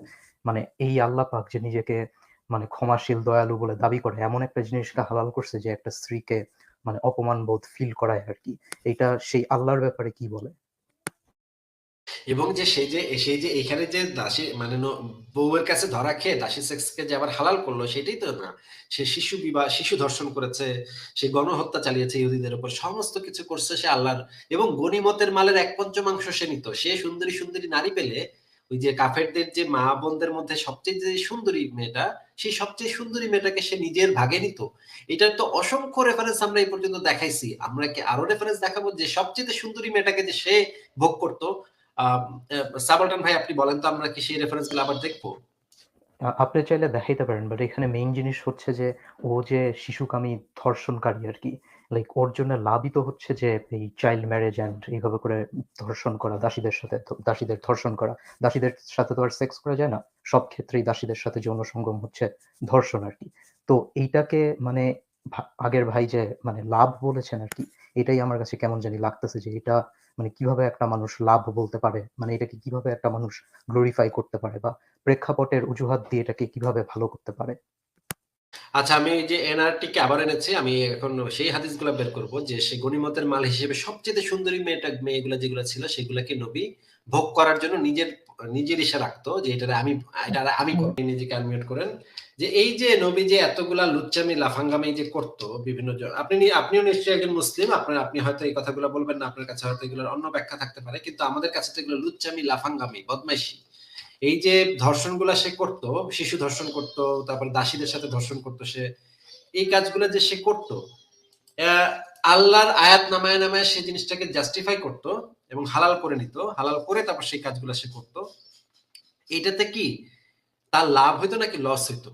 মানে এই আল্লাহ পাক যে নিজেকে মানে ক্ষমাশীল দয়ালু বলে দাবি করে এমন একটা জিনিসকে হালাল করছে যে একটা স্ত্রীকে মানে অপমান বোধ ফিল করায় আর কি। এটা সেই আল্লাহর ব্যাপারে কি বলে? এবং যে সেই যে এখানে যে দাসী মানে বউয়ের কাছে ধরা খেয়ে দাসী সেক্সকে যে আবার হালাল করলো সেটাই তো না। সে শিশু ধর্ষণ করেছে, সে গণহত্যা চালিয়েছে ইহুদিদের উপর, সমস্ত কিছু করছে সে আল্লাহর। এবং গনিমতের মালের 1/5 সে নিত। সে সুন্দরী সুন্দরী নারী পেলে ওই যে কাফেরদের যে মা বোনদের মধ্যে সবচেয়ে যে সুন্দরী মেয়েটা, সেই সবচেয়ে সুন্দরী মেয়েটাকে সে নিজের ভাগে নিত। এটার তো অসংখ্য রেফারেন্স আমরা এই পর্যন্ত দেখাইছি। আমরা কি আরো রেফারেন্স দেখাবো যে সবচেয়ে সুন্দরী মেয়েটাকে যে সে ভোগ করতো? সাবালটান ভাই আপনি বলেন তো, আমরা কি সেই রেফারেন্স গুলো আবার দেখবো? আপনি চাইলে দেখাইতে পারেন, বাট এখানে মেইন জিনিস হচ্ছে যে ও যে শিশুকামী ধর্ষণকারী আর কি, লাইক ওর জন্য লাভই তো হচ্ছে যে এই চাইল্ড ম্যারেজ অ্যান্ড এইভাবে করে ধর্ষণ করা, দাসীদের ধর্ষণ করা। দাসীদের সাথে তো আর সেক্স করা যায় না, সব ক্ষেত্রেই দাসীদের সাথে যৌন সঙ্গম হচ্ছে ধর্ষণ আর কি। তো এইটাকে মানে আগের ভাই যে মানে লাভ বলেছেন আর কি, এটাই আমার কাছে কেমন জানি লাগতেছে যে এটা মানে কিভাবে একটা মানুষ লাভ বলতে পারে, মানে এটাকে কিভাবে একটা মানুষ গ্লোরিফাই করতে পারে, বা প্রেক্ষাপটের অজুহাত দিয়ে এটাকে কিভাবে ভালো করতে পারে। আচ্ছা, আমি এই যে এনআরটি কে আবার এনেছি, আমি এখন সেই হাদিসগুলো বের করব যে সে গনিমতের মাল হিসেবে সবচেয়ে সুন্দরী মেয়েগুলা যেগুলো ছিল সেগুলাকে নবী ভোগ করার জন্য নিজের ইচ্ছা রাখতো যে এটা আমি করব। নিজেকে আনমিউট করেন। যে এই যে নবী যে এতগুলা লুচ্চামি লাফাঙ্গামি যে করতো বিভিন্ন আপনিও নিশ্চয়ই একজন মুসলিম, আপনি হয়তো এই কথাগুলো বলবেন না, আপনার কাছে হয়তো এগুলোর অন্য ব্যাখ্যা থাকতে পারে, কিন্তু আমাদের কাছে তো এগুলো লুচ্চামি লাফাঙ্গামি বদমাইশি। এই যে ধর্ষণগুলা সে করতো, শিশু ধর্ষণ করতো, তারপর দাসীদের সাথে ধর্ষণ করতো, সে এই কাজগুলো যে সে করতো, আল্লাহর আয়াত নামায় নামায় সে জিনিসটাকে জাস্টিফাই করতো এবং হালাল করে নিত, হালাল করে তারপর সেই কাজগুলো সে করতো। এটাতে কি তার লাভ হইতো নাকি লস হইতো?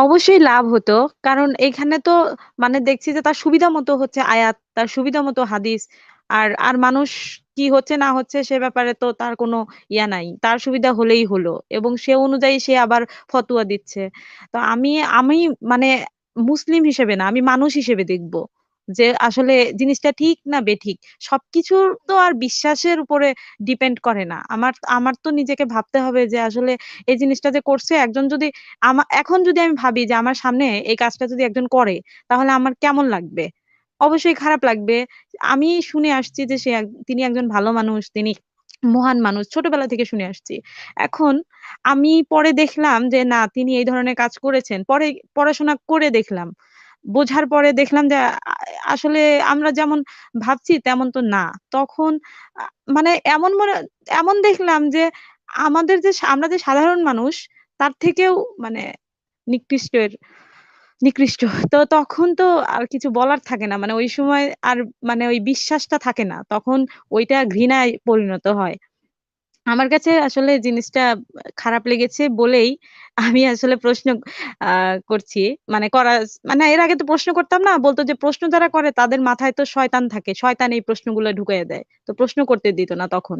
অবশ্যই লাভ হতো, কারণ এখানে তো মানে দেখছি যে তার সুবিধা মতো হচ্ছে আয়াত, তার সুবিধা মতো হাদিস। আর আর মানুষ কি হচ্ছে না হচ্ছে সে ব্যাপারে তো তার কোনো ইয়া নাই, তার সুবিধা হলেই হলো, এবং সে অনুযায়ী সে আবার ফতোয়া দিচ্ছে। তো আমি আমি মানে মুসলিম হিসেবে না, আমি মানুষ হিসেবে দেখবো যে আসলে জিনিসটা ঠিক না বেঠিক। সবকিছু তো আর বিশ্বাসের উপরে ডিপেন্ড করে না। আমার আমার তো নিজেকে ভাবতে হবে যে আসলে এই জিনিসটা যে করছে একজন, যদি এখন যদি আমি ভাবি যে আমার সামনে এই কাজটা যদি একজন করে তাহলে আমার কেমন লাগবে? অবশ্যই খারাপ লাগবে। আমি শুনে আসছি যে তিনি একজন ভালো মানুষ, তিনি মহান মানুষ, ছোটবেলা থেকে শুনে আসছি। এখন আমি পরে দেখলাম যে না, তিনি এই ধরনের কাজ করেছেন, পরে পড়াশোনা করে দেখলাম, বোঝার পরে দেখলাম যে আসলে আমরা যেমন ভাবছি তেমন তো না। তখন আ মানে এমন দেখলাম যে আমরা যে সাধারণ মানুষ তার থেকেও মানে নিকৃষ্টের নিকৃষ্ট। তো তখন তো আর কিছু বলার থাকে না। মানে ওই সময় আর মানে ওই বিশ্বাসটা থাকে না। তখন ওইটা ঘৃণায় পরিণত হয়। আমার কাছে আসলে জিনিসটা খারাপ লেগেছে বলেই আমি আসলে প্রশ্ন করছি। মানে এর আগে তো প্রশ্ন করতাম না। বলতো যে প্রশ্ন যারা করে তাদের মাথায় তো শয়তান থাকে। শয়তান এই প্রশ্নগুলো ঢুকাইয়া দেয়। তো প্রশ্ন করতে দিত না তখন।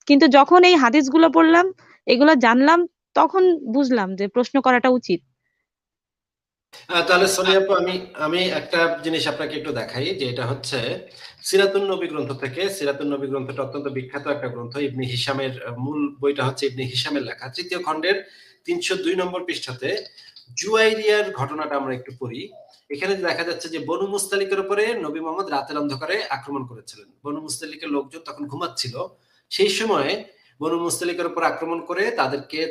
কিন্তু যখন এই হাদিসগুলো পড়লাম, এগুলো জানলাম, তখন বুঝলাম যে প্রশ্ন করাটা উচিত। তাহলে সোনিয়া আপু, আমি আমি একটা জিনিস আপনাকে একটু দেখাই, যে এটা হচ্ছে সিরাতুন নবী গ্রন্থ থেকে। সিরাতুন নবী গ্রন্থটা অত্যন্ত বিখ্যাত একটা গ্রন্থ। ইবনে হিশামের মূল বইটা হচ্ছে ইবনে হিশামের লেখা। ৩য় খণ্ডের ৩০২ নম্বর পৃষ্ঠাতে জুয়াইরিয়ার ঘটনাটা আমরা একটু পড়ি। এখানে দেখা যাচ্ছে যে বনু মুস্তালিকের উপরে নবী মোহাম্মদ রাতের অন্ধকারে আক্রমণ করেছিলেন। বনু মুস্তালিকের লোকজন তখন ঘুমাচ্ছিল। সেই সময় বনু মুস্তালিকের উপর আক্রমণ করে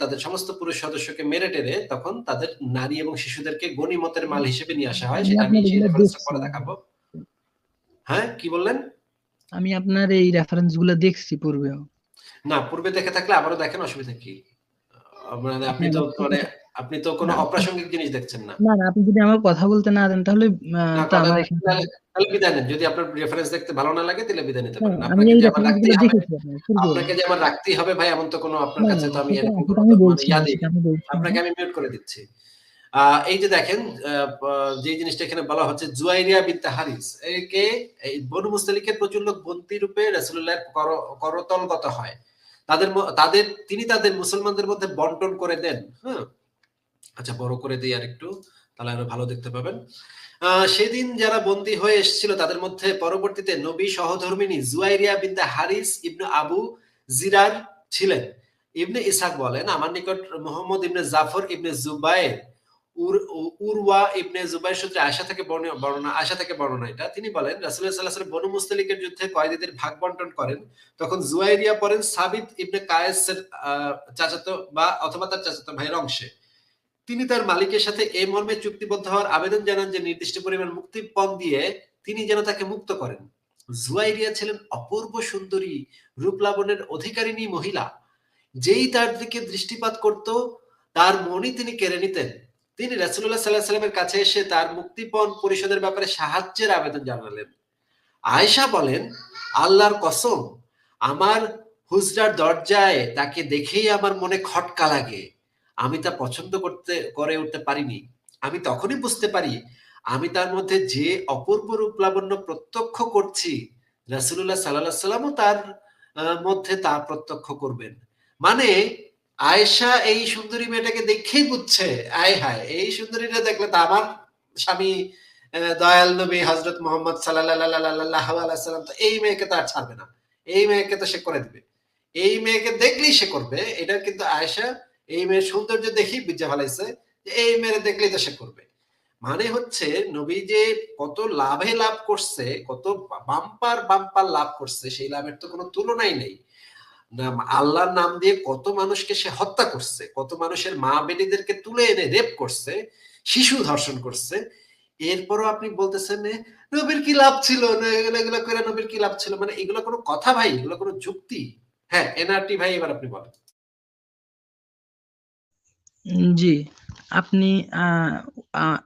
তাদের সমস্ত পুরুষ সদস্যকে মেরে টেরে তখন তাদের নারী এবং শিশুদেরকে গনিমতের মাল হিসেবে নিয়ে আসা হয়। সেটা আমি সেই রেফারেন্সটা পরে দেখাবো। হ্যাঁ, কি বললেন? আমি আপনার এই রেফারেন্স গুলো দেখছি পূর্বেও। না, পূর্বে দেখে থাকলে আবারও দেখেন, অসুবিধা কি? মানে আপনি আপনি তো কোনো না অপ্রাসঙ্গিক জিনিস দেখছেন না। না, আপনি যদি আমার কথা বলতে না দেন তাহলে না, তো কথা আমার দেখতে এখানে তাহলে বিদায় নেন। যদি আপনার রেফারেন্স দেখতে ভালো না লাগে তাহলে বিদায় নিতে পারেন। আমি আপনাকে এই যে আমার রেফারেন্স রাখতেই গুলো হবে, দেখেছি আপনার পূর্বে। আপনাকে যে আমার রাখতেই হবে ভাই, এমন তো কোনো আপনার না কাছে তো আমি সেটা এরকম সেটা কোনো আমি মানে বলছি না, ইয়া দিই। সেটা আমি বলছি না। আপনাকে আমি মিউট করে দিচ্ছি। এই যে দেখেন, যে জিনিসটা এখানে বলা হচ্ছে জুয়াইরিয়া বিনতে হারিস, একে এই বনু মুস্তালিকের প্রচুর লোক বন্দী রূপে রাসূলুল্লাহর করতলগত হয়। তিনি তাদের মুসলমানদের মধ্যে বন্টন করে দেন। হ্যাঁ, আচ্ছা বড় করে দিই আর একটু, তাহলে আরো ভালো দেখতে পাবেন। সেদিন যারা বন্দী হয়ে এসেছিল তাদের মধ্যে পরবর্তীতে নবী সহধর্মিনী জুয়াইরিয়া বিনতে হারিস ইবনে আবু জিরার ছিলেন। ইবনে ইসহাক বলেন, আমার নিকট মুহাম্মদ ইবনে জাফর ইবনে জুবায়ের উরওয়া ইবনে জুবাইর সূত্রে আয়েশা থেকে বর্ণনা এটা, তিনি বলেন রাসূলুল্লাহ সাল্লাল্লাহু আলাইহি ওয়াসাল্লাম বনু মুস্তালিকের যুদ্ধে কয়েদীদের ভাগ বন্টন করেন, তখন জুয়াইরিয়া পড়েন সাবিত ইবনে কায়েসের চাচাতো বা অথবা তার চাচাতো ভাইয়ের অংশে। তিনি তার মালিকের সাথে এই মর্মে চুক্তিবদ্ধ হওয়ার আবেদন জানান যে নির্দিষ্ট পরিমাণ মুক্তিপণ দিয়ে তিনি যেন তাকে মুক্ত করেন। জুয়াইরিয়া ছিলেন অপূর্ব সুন্দরী, রূপলাবণের অধিকারিণী মহিলা। যেই তার দিকে দৃষ্টিপাত করত তার মনই তিনি কেড়ে নিতেন। তিনি রাসূলুল্লাহ সাল্লাল্লাহু আলাইহি ওয়াসাল্লামের কাছে এসে তার মুক্তিপণ পরিশোধের ব্যাপারে সাহায্যের আবেদন জানালেন। আয়েশা বলেন, আল্লাহর কসম, আমার হুজরার দরজায় তাকে দেখেই আমার মনে খটকা লাগে। আমি তা পছন্দ করে উঠতে পারিনি। আমি তখনই বুঝতে পারি আমি তার মধ্যে যে অপূর্ব রূপ লাবণ্য প্রত্যক্ষ করছি, রাসূলুল্লাহ সাল্লাল্লাহু আলাইহি ওয়াসাল্লামও তার মধ্যে তা প্রত্যক্ষ করবেন। মানে আয়েশা এই সুন্দরী মেয়েটাকে দেখেই বুঝছে, আয় হায়, এই সুন্দরীটা দেখলে তো আমার স্বামী দয়াল নবী হযরত মুহাম্মদ সাল্লাল্লাহু আলাইহি ওয়াসাল্লাম তো এই মেয়েকে তো আর ছাড়বে না, এই মেয়েকে তো সে করে দিবে, এই মেয়েকে দেখলেই সে করবে। এটা কিন্তু আয়েশা এই মেয়ের সৌন্দর্য দেখেই বুঝে ফেলাইছে যে এই মেয়ে দেখলেই তো সে করবে। মানে হচ্ছে নবী যে কত লাভ করছে, কত বাম্পার লাভ করছে, সেই লাভের তো কোনো তুলনাই নেই। আল্লাহর নাম দিয়ে কত মানুষকে সে হত্যা করছে, কত মানুষের মা বেটিদেরকে তুলে এনে রেপ করছে, শিশু ধর্ষণ করছে। এরপরও আপনি বলতেছেন নবীর কি লাভ ছিল, এগুলো করে নবীর কি লাভ ছিল? মানে এগুলো কোনো কথা ভাই? এগুলো কোনো যুক্তি? হ্যাঁ, এনআরটি ভাই, এবার আপনি বলেন। জি, আপনি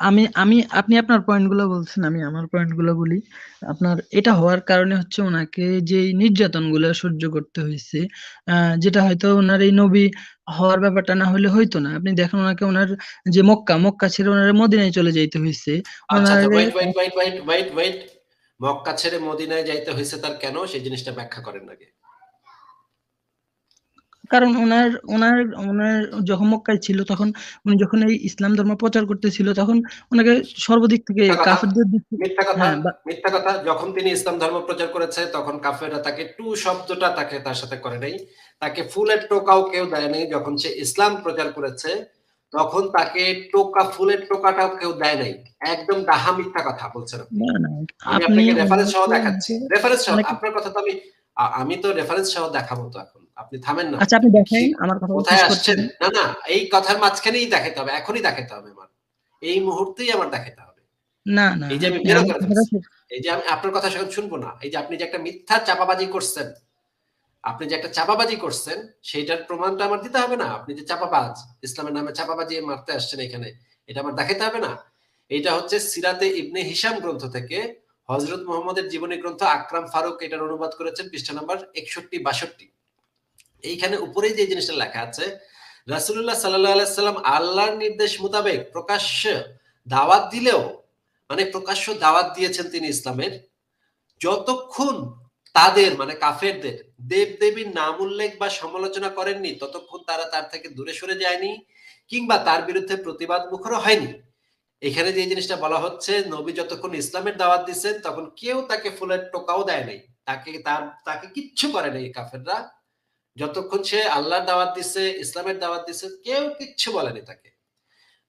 আমি আমি আপনি আপনার পয়েন্টগুলো বলছেন, আমি আমার পয়েন্টগুলো বলি। আপনার এটা হওয়ার কারণে হচ্ছে ওনাকে যে নির্যাতনগুলো সহ্য করতে হয়েছে, যেটা হয়তো ওনার এই নবী হওয়ার ব্যাপারটা না হলে হইতো না। আপনি দেখেন ওনাকে ওনার যে মক্কা ছেড়ে ওনার মদিনায় চলে যাইতে হয়েছে। আচ্ছা, ওনার ওয়েট, মক্কা ছেড়ে মদিনায় যাইতে হয়েছে তার কেন, সেই জিনিসটা ব্যাখ্যা করেন আগে। কারণ ওনার ওনার ওনার যখন মক্কায় ছিল তখন উনি যখন এই ইসলাম ধর্ম প্রচার করতেছিল তখন ওনাকে সর্বদিক থেকে কাফেরদের দিক থেকে মিথ্যা কথা। যখন তিনি ইসলাম ধর্ম প্রচার করেছে তখন কাফেররা তাকে টু শব্দটা তার সাথে করে নাই, তাকে ফুলের টোকাও কেউ দেয় নাই। যখন সে ইসলাম প্রচার করেছে তখন তাকে ফুলের টোকাটাও কেউ দেয় নাই। একদম ডাহা মিথ্যা কথা বলছেন আপনি। আমি আপনাকে রেফারেন্স সহ দেখাচ্ছি, রেফারেন্স সহ। আপনার কথা তো আমি তো রেফারেন্স সহ দেখাবো তো, এখন আপনি থামেন না। আচ্ছা, আপনি দেখেন আমার কথা কোথায় আসছেন? না, এই কথার মাঝখানেই দেখাতে হবে, এখনই দেখাতে হবে আমার, এই মুহূর্তেই আমার দেখাতে হবে। না, এই যে আমি বেরো করে ফেলছি, এই যে আমি আপনার কথা শুনবো না। এই যে আপনি যে একটা মিথ্যা চাপাবাজি করছেন, সেইটার প্রমাণটা আমার দিতে হবে না? আপনি যে চাপাবাজ, ইসলামের নামে চাপাবাজি মারতে আসছেন এখানে, এটা আমার দেখাতে হবে না? এটা হচ্ছে সিরাতে ইবনে হিশাম গ্রন্থ থেকে হযরত মুহাম্মদের জীবনী গ্রন্থ আকরাম ফারুক এটার অনুবাদ করেছেন, পৃষ্ঠা নাম্বার 61-62। এইখানে উপরেই যে জিনিসটা লেখা আছে, রাসূলুল্লাহ সাল্লাল্লাহু আলাইহি সাল্লাম আল্লাহর নির্দেশ মোতাবেক প্রকাশ্য দাওয়াত দিলেও, মানে প্রকাশ্য দাওয়াত দিয়েছেন তিনি ইসলামের, যতক্ষণ তাদের মানে কাফেরদের দেবদেবীর নাম উল্লেখ বা সমালোচনা করেননি ততক্ষণ তারা তার থেকে দূরে সরে যায়নি কিংবা তার বিরুদ্ধে প্রতিবাদ মুখর হয়নি। এখানে যে জিনিসটা বলা হচ্ছে, নবী যতক্ষণ ইসলামের দাওয়াত দিচ্ছেন তখন কেউ তাকে ফুলের টোকাও দেয় নাই, তাকে কিচ্ছু করে নাই কাফেররা। যতক্ষণ সে আল্লাহর দাওয়াত দিচ্ছে, ইসলামের দাওয়াত দিচ্ছে, কেউ কিচ্ছু বলেনি তাকে।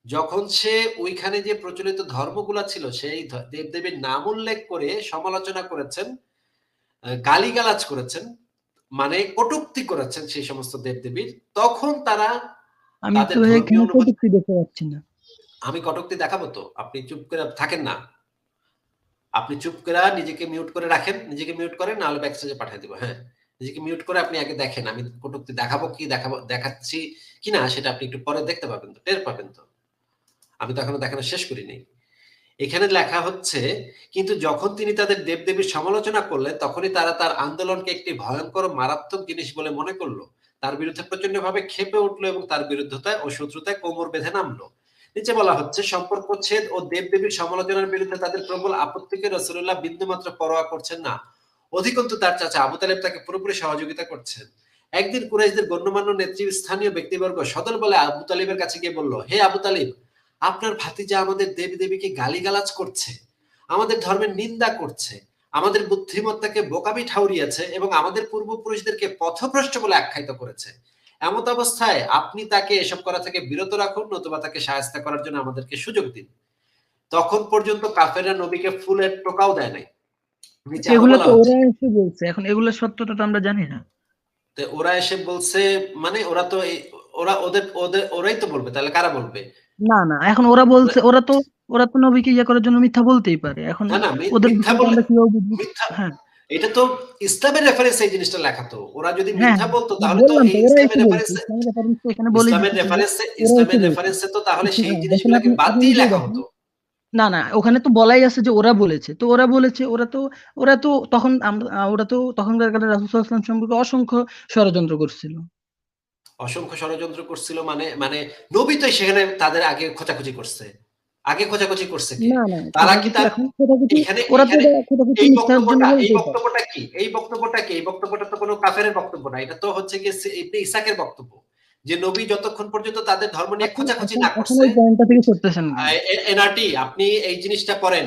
যখন সে ওইখানে যে প্রচলিত ধর্মগুলা ছিল সেই দেবদেবীর নাম উল্লেখ করে সমালোচনা করেছেন, গালিগালাজ করেছেন, মানে কটূক্তি করেছেন সেই সমস্ত দেবদেবীর, তখন তারা তাদের ধর্মীয় অনুভূতি দেখতে পাচ্ছেন না। আমি কটূক্তি দেখাবো তো, আপনি চুপ করে থাকেন না, আপনি চুপ করে নিজেকে মিউট করে রাখেন, নিজেকে মিউট করেন, নাহলে ব্যাকস্টেজে পাঠিয়ে দিব। হ্যাঁ, নিজেকে মিউট করে আপনি আগে দেখেন আমি কটূক্তি দেখাচ্ছি কিনা, সেটা আপনি একটু পরে দেখতে পাবেন, তো টের পাবেন তো। আমি তো এখনো দেখানো শেষ করিনি। এখানে লেখা হচ্ছে, কিন্তু যখন তিনি তাদের দেবদেবীর সমালোচনা করলেন তখনই তারা তার আন্দোলনকে একটি ভয়ঙ্কর মারাত্মক জিনিস বলে মনে করলো, তার বিরুদ্ধে প্রচন্ডভাবে ক্ষেপে উঠলো এবং তার বিরুদ্ধতায় ও শত্রুতায় কোমর বেঁধে নামলো। নিচে বলা হচ্ছে, সম্পর্ক ছেদ ও দেবদেবীর সমালোচনার বিরুদ্ধে তাদের প্রবল আপত্তিকে রাসূলুল্লাহ বিন্দুমাত্র পরোয়া করছেন না। অধিকন্তু তার চাচা আবু তালেব তাকে পুরোপুরি সহযোগিতা করছেন। একদিন কুরাইশদের গণ্যমান্য নেতৃস্থানীয় ব্যক্তিবর্গ সদল বলে আবু তালিবের কাছে গিয়ে বলল, হে আবু তালিব, আপনার ভাতিজা আমাদের দেবীকে গালিগালাজ করছে, আমাদের ধর্মের নিন্দা করছে, আমাদের বুদ্ধিমত্তাকে বোকামি ঠাউরিয়েছে এবং আমাদের পূর্বপুরুষদেরকে পথভ্রষ্ট বলে আখ্যায়িত করেছে। এমত অবস্থায় আপনি তাকে এসব করা থেকে বিরত রাখুন, নতুবা তাকে শায়েস্তা করার জন্য আমাদেরকে সুযোগ দিন। তখন পর্যন্ত কাফেররা নবীকে ফুলের টোকাও দেয় নাই। নিচে আরো এগুলো বলা তো হচ্ছে ওরা এসে বলছে, এখন এগুলোর সত্যতা তো আমরা জানি না। তো ওরা এসে বলছে, মানে ওরা তো ওরা ওরাই তো বলবে, তাহলে কারা বলবে? না না, এখন ওরা বলছে, ওরা তো নবীকে ইয়ে করার জন্য মিথ্যা বলতেই পারে। এখন না না, ওদের মিথ্যা বিষয়টা বললে আমরা কিভাবে বুঝবো? মিথ্যা, হ্যাঁ এটা তো ইসলামের রেফারেন্স এই জিনিসটা লেখা। তো ওরা যদি হ্যাঁ মিথ্যা বলতো হ্যাঁ, তাহলে তো বললাম তো এই ওরা ইসলামের এসে বলছে, রেফারেন্সে ইসলামের রেফারেন্স তো এখানে বলেই দিচ্ছে যে ওরা এসে ইসলামের বলছে। রেফারেন্সে তো তাহলে সেই হ্যাঁ, দেখেন জিনিসগুলোকে বাদ আপনি দিয়ে নিজেই লেখা দেখেন। হতো। না না, ওখানে তো বলাই আছে যে ওরা বলেছে, তো ওরা বলেছে, ওরা তো তখন ওরা তো তখনকার কালে রাসূল সাল্লাল্লাহু আলাইহি ওয়াসাল্লাম সম্পর্কে অসংখ্য ষড়যন্ত্র করছিল। অসংখ্য ষড়যন্ত্র করছিল, মানে মানে নবী তো সেখানে তাদের আগে খোঁচাখুচি করছে। আগে খোঁচাখুচি করছে কে? না না, তারা কি খোঁচাখুচি তার এখন খোঁচাখুচি এখানে ওরা তো এখানে খোঁচাখুচি এই মিথ্যার জন্য বলতেই পারে। বক্তব্যটা কি? এই বক্তব্যটা কি? এই বক্তব্যটা তো কোনো কাফেরের বক্তব্য না। এটা তো হচ্ছে গিয়ে ইবনে ইসাকের বক্তব্য। যে নবী যতক্ষণ পর্যন্ত তাদের ধর্ম নিয়ে এখন খোঁচাখুচি এখন না এখন করছে। ওই পয়েন্টটা থেকে সরতেছেন কেন? এনআরটি আপনি এই জিনিসটা পড়েন।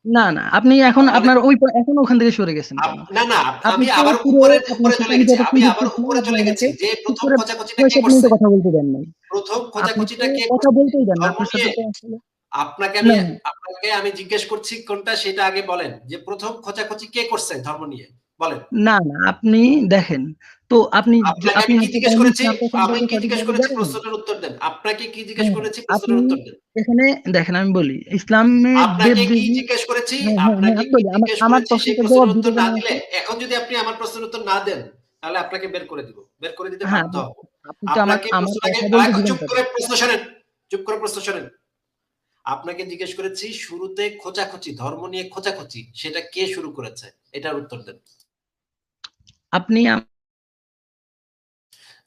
না না, আপনি এখন মানে আপনার এখন ওখান থেকে সরে গেছেন কেন? না না, আপনি আমি তো আবার পুরো উপরে আপনার সাথে চলে আমি গেছি। যতক্ষণ আমি আবার দেখতেছিলাম উপরে আপনি চলে গেছি আমাকে যে ঠিক প্রথম করে খোঁচাখুচিটা কে ৬-৭ করছে? মিনিটও কথা বলতে দেন নাই। প্রথম আপনি তো খোঁচাখুচিটা কে কথা করছে বলতেই দেন না, ধর্ম আপনার সাথে নিয়ে? তো আসলে আপনাকে না আপনাকে আমি জিজ্ঞেস করছি কোনটা, সেটা আগে বলেন যে প্রথম খোঁচাখুচি কে করছে ধর্ম নিয়ে, বলেন। না না, আপনি দেখেন তো আপনাকে আপনি আমি কি হয়তো জিজ্ঞেস তাহলে করেছি? ইসলামটা আমি সম্পর্কে কি জিজ্ঞেস সঠিকভাবে করেছি? জানেন না। প্রশ্নটার উত্তর দেন। আপনাকে কি জিজ্ঞেস হ্যাঁ, করেছি? আপনি প্রশ্নের উত্তর দেন। এখানে দেখেন, আমি বলি ইসলামের আপনাকে কি দেব-দেবী। জিজ্ঞেস করেছি? হ্যাঁ হ্যাঁ হ্যাঁ, আপনাকে আমি কি বলি আমার জিজ্ঞেস আমার করেছি? সেই প্রশ্নটার জবাব প্রশ্নের উত্তর দিতে না দেন দিলে, আমাকে। এখন যদি আপনি আমার প্রশ্নের উত্তর না দেন, তাহলে আপনাকে বের করে দিব। বের করে দিতে হ্যাঁ, বাধ্য হব। আপনি তো আমার আপনাকে আমার প্রশ্নটাকে কথা বলতে দিবেন চুপ তবে। করে প্রশ্ন শোনেন। চুপ করে প্রশ্ন শোনেন। আপনাকে জিজ্ঞেস করেছি শুরুতে খোঁচাখুচি, ধর্ম নিয়ে খোঁচাখুচি, সেটা কে শুরু করেছে? এটার উত্তর দেন। আপনি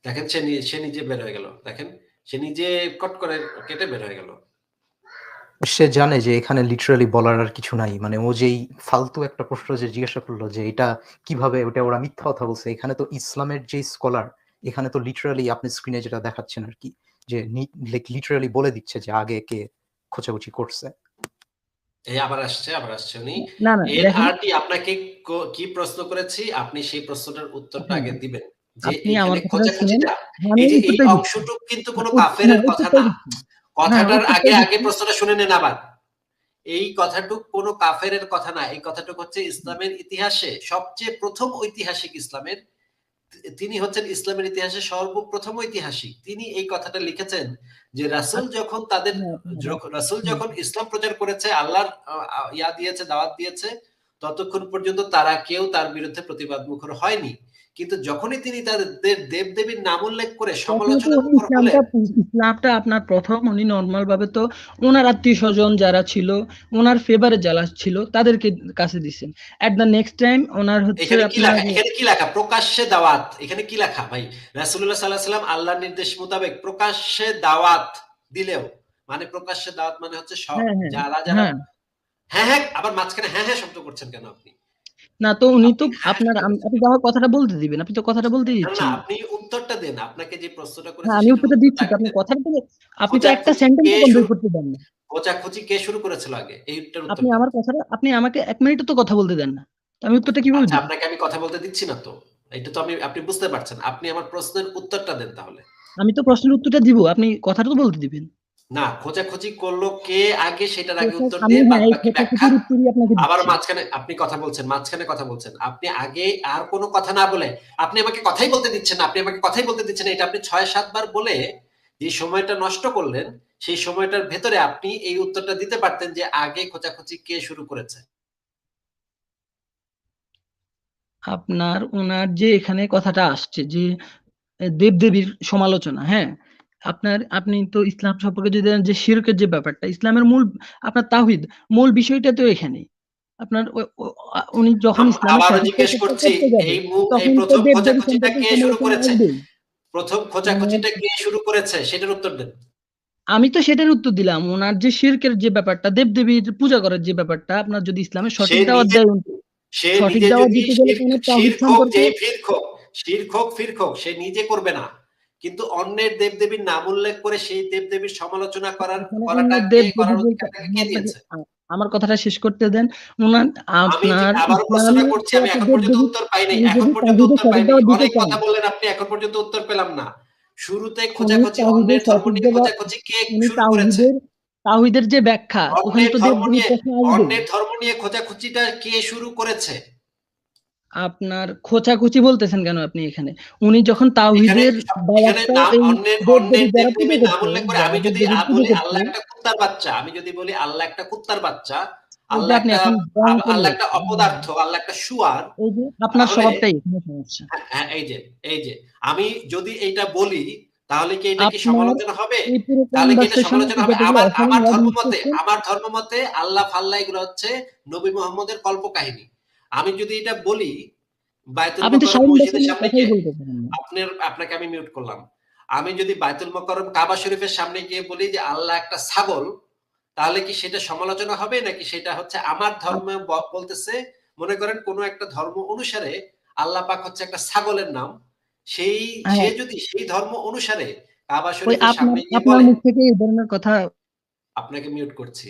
দেখেন সে নিজে বের হয়ে গেল। দেখেন সে নিজে কট করে কেটে বের হয়ে গেল। সে জানে যে এখানে লিটারালি বলার আর কিছু নাই। মানে ও যেই ফালতু একটা প্রশ্ন যে জিজ্ঞাসা করলো যে এটা কিভাবে, ওটা ওরা মিথ্যা কথা বলছে। এখানে তো ইসলামের যে স্কলার, এখানে তো লিটারালি আপনি স্ক্রিনে যেটা দেখাচ্ছেন আর কি, যে লিটারালি বলে দিচ্ছে যে আগে কে খোঁচাখুচি করছে। এই আবার আসছে উনি। না না, দেখেন এনআরটি আপনাকে কি প্রশ্ন করেছি, আপনি সেই প্রশ্নটার উত্তরটা হ্যাঁ, আগে দিবেন। যে আপনি এইখানে আমার কথাটা শুনেন। খোঁচাখুচিটা, হ্যাঁ, আমি এই যে এই উত্তরটাই দিচ্ছি। অংশটুক কিন্তু কোনো হ্যাঁ, কাফেরের কথা উত্তরটাই না। দিচ্ছি। হ্যাঁ, কথাটার উত্তরটাই আগে দিচ্ছি। প্রশ্নটা শুনে নেন আবার। এই কথাটুক কোনো কাফেরের কথা না। এই কথাটুক হচ্ছে ইসলামের ইতিহাসে সবচেয়ে প্রথম ঐতিহাসিক ইসলামের, তিনি হচ্ছেন ইসলামের ইতিহাসে সর্বপ্রথম ঐতিহাসিক। তিনি এই কথাটা লিখেছেন যে রাসূল যখন তাদের হ্যাঁ, হ্যাঁ, রাসূল যখন ইসলাম প্রচার করেছে, আল্লাহর ইয়া দিয়েছে, দাওয়াত দিয়েছে, ততক্ষণ পর্যন্ত তারা কেউ তার বিরুদ্ধে প্রতিবাদ মুখর হয়নি। কিন্তু যখনই তিনি তাদের দেবদেবীর নাম উল্লেখ করে প্রথমত সমালোচনা উনি মুখর হলেন, ইসলামটা আপনার প্রথম, উনি নর্মাল ভাবে তো ওনার আত্মীয় স্বজন যারা ছিল, ওনার ফেভারে যারা ছিল তাদেরকে কাছে দিচ্ছেন। এট দ্য নেক্সট টাইম ওনার হচ্ছে এখানে কি আপনার লেখা? এখানে কি লেখা? প্রকাশ্যে দাওয়াত। এখানে কি লেখা ভাই? রাসূলুল্লাহ সাল্লাল্লাহু আলাইহি ওয়াসাল্লাম আল্লাহর নির্দেশ মোতাবেক প্রকাশ্যে দাওয়াত দিলেও, মানে প্রকাশ্যে দাওয়াত মানে হচ্ছে সব হ্যাঁ হ্যাঁ যারা হ্যাঁ, হ্যাঁ হ্যাঁ, আবার মাঝখানে হ্যাঁ হ্যাঁ শব্দ করছেন কেন আপনি? না তো উনি তো আপনি হ্যাঁ হ্যাঁ আপনার শব্দ করছেন। আপনি তো আমার কথাটা বলতে দিবেন, আপনি তো কথাটা বলতেই না না, দিচ্ছেন না। আপনি উত্তরটা দেন। আপনাকে যে প্রশ্নটা হ্যাঁ, করেছি আমি সেটার উত্তরটা উত্তরটা দিচ্ছি তো, আগে আপনি দেন। কথাটা তো, আপনি তো একটা খোঁচাখুচি কে সেন্টেন্সও শুরু কমপ্লিট করতে দেন না। খোঁচাখুচি কে শুরু করেছিল আগে? এইটার উত্তর আপনি দেন। আমার কথাটা, আপনি আমাকে ১ মিনিটও তো কথা বলতে দেন না, তো আমি উত্তরটা কিভাবে আচ্ছা, দিব? আপনাকে আমি কথা বলতে দিচ্ছি না তো। এটা তো আপনি বুঝতে পারছেন। আপনি আমার প্রশ্নের উত্তরটা দেন তাহলে। আমি তো প্রশ্নের উত্তরটা দিব, আপনি কথাটা তো বলতে দিবেন। না, খোঁচাখুচি করলো কে আগে সেটার আগে উত্তর আমি দিয়ে হ্যাঁ, এই বাদবাকি ব্যাখ্যা। খোঁচাখুচির উত্তরই আপনাকে আবার দিচ্ছি। মাঝখানে আপনি কথা বলছেন, মাঝখানে কথা বলছেন। আপনি আগে আর কোনো কথা না বলে আপনি আমাকে কথাই বলতে দিচ্ছেন না। আপনি আমাকে কথাই বলতে দিচ্ছেন না। এটা আপনি ৬-৭ বার বলে যে সময়টা নষ্ট করলেন, সেই সময়টার ভেতরে আপনি এই উত্তরটা দিতে পারতেন যে আগে খোঁচাখুচি কে শুরু করেছে। আপনার উনার যে এখানে কথাটা আসছে যে দেবদেবীর সমালোচনা, হ্যাঁ, আপনি তো ইসলাম সম্পর্কে যদি জানেন যে শিরকের যে ব্যাপারটা, ইসলামের মূল আপনার তাওহীদ, মূল বিষয়টা তো এখানেই। আপনার উনি যখন ইসলামের আবারও সঠিক জিজ্ঞেস প্রচারটা করছি, করতে যাবে এই তখন তো প্রথম দেবদেবী খোঁচাখুচিটা সম্পর্কে কে শুরু সমালোচনা করেছে? আসবেই। প্রথম উনার খোঁচাখুচিটা কে শুরু করেছে সেটার উত্তর দেন। আমি তো সেটার উত্তর দিলাম, ওনার যে শিরকের যে ব্যাপারটা, দেবদেবীর পূজা করার যে ব্যাপারটা, আপনার যদি ইসলামের সে সঠিক দাওয়াত নিজে দেয়, সে সঠিক নিজে দাওয়াত যদি দিতে গেলে ওনার তাওহীদ শিরক হোক, সম্পর্কে যেই শিরক হোক, ফিরক হোক, সে নিজে করবে না। কিন্তু অন্যের দেবদেবীর নাম উল্লেখ করে সেই দেবদেবীর সমালোচনা এখানে অন্য দেব-দেবী করার বলতে অধিকারটাকে কে দিয়েছে? আমার কথাটা শেষ করতে দেন। উনার আমি আপনার আবারও প্রশ্নটা ইসলামের করছি, তো আমি এত এখন পর্যন্ত দেব-দেবী, উত্তর পাই নাই। উনি এখন যদি পর্যন্ত তাওহীদের উত্তর সঠিক পাইনি। দাওয়াত দিতে অনেক চান, কথা বললেন আপনি, এখন পর্যন্ত উত্তর পেলাম না। শুরুতে উনি খোঁজাখুঁজি অন্যের ধর্ম নিয়ে খোঁজাখুঁজি কে উনি শুরু করেছে? তাওহীদের যে ব্যাখ্যা ওখানে অন্যের তো ধর্ম দেব-দেবীর নিয়ে প্রশ্ন আসবেই। অন্যের ধর্ম নিয়ে খোঁজাখুঁজিটা কে শুরু করেছে? আপনার খোঁচাখুচি বলতেছেন কেন আপনি এখানে? উনি যখন এখানে তাওহীদের এখানে দাওয়াতটা নাম এই অন্যের দেব-দেবী যারা পুজো দেবদেবীর নাম করতো, উল্লেখ করে যারা আমি যদি দেব-দেবীর পুজো বলি করতো, আল্লাহ একটা কুত্তার বাচ্চা, আমি যদি বলি আল্লাহ একটা কুত্তার বাচ্চা, এই যে আল্লাহ আপনি একটা এখন রং আল্লাহ করলেন। একটা অপদার্থ, আল্লাহ একটা শুয়ার, এই যে আপনার তাহলে স্বভাবটাই এখানে সমস্যা। হ্যাঁ, এই যে আমি যদি এইটা বলি তাহলে কি এটা কি আপনার সমালোচনা হবে? এই পুরো তাহলে কি এটা কনভারসেশনে সমালোচনা হবে? যতগুলো অশালীন ওয়ার্ড ইউজ করছেন, আমার ধর্ম মতে আল্লাহ ফাল্লাহ এগুলো হচ্ছে নবী মুহাম্মদের কল্পকাহিনী। আমি যদি এটা বলি বায়তুল আপনি তো মোকাররম শালীন ভাষায় মসজিদের নিয়ে সামনে কথাই গিয়ে বলতে পারেন না। আপনাকে আমি মিউট করলাম। আমি যদি বায়তুল মোকাররম কাবা শরীফের সামনে গিয়ে বলি যে আল্লাহ একটা ছাগল, তাহলে কি সেটা সমালোচনা হবে নাকি সেটা হচ্ছে আমার ধর্ম বলতেছে? মনে করেন কোন একটা ধর্ম অনুসারে আল্লাহ পাক হচ্ছে একটা ছাগলের নাম, সে হ্যাঁ, যদি সেই ধর্ম অনুসারে কাবা ওই শরীফের আপনার সামনে গিয়ে আপনার বলে, মুখ থেকে এই ধরনের কথা। আপনাকে মিউট করছি।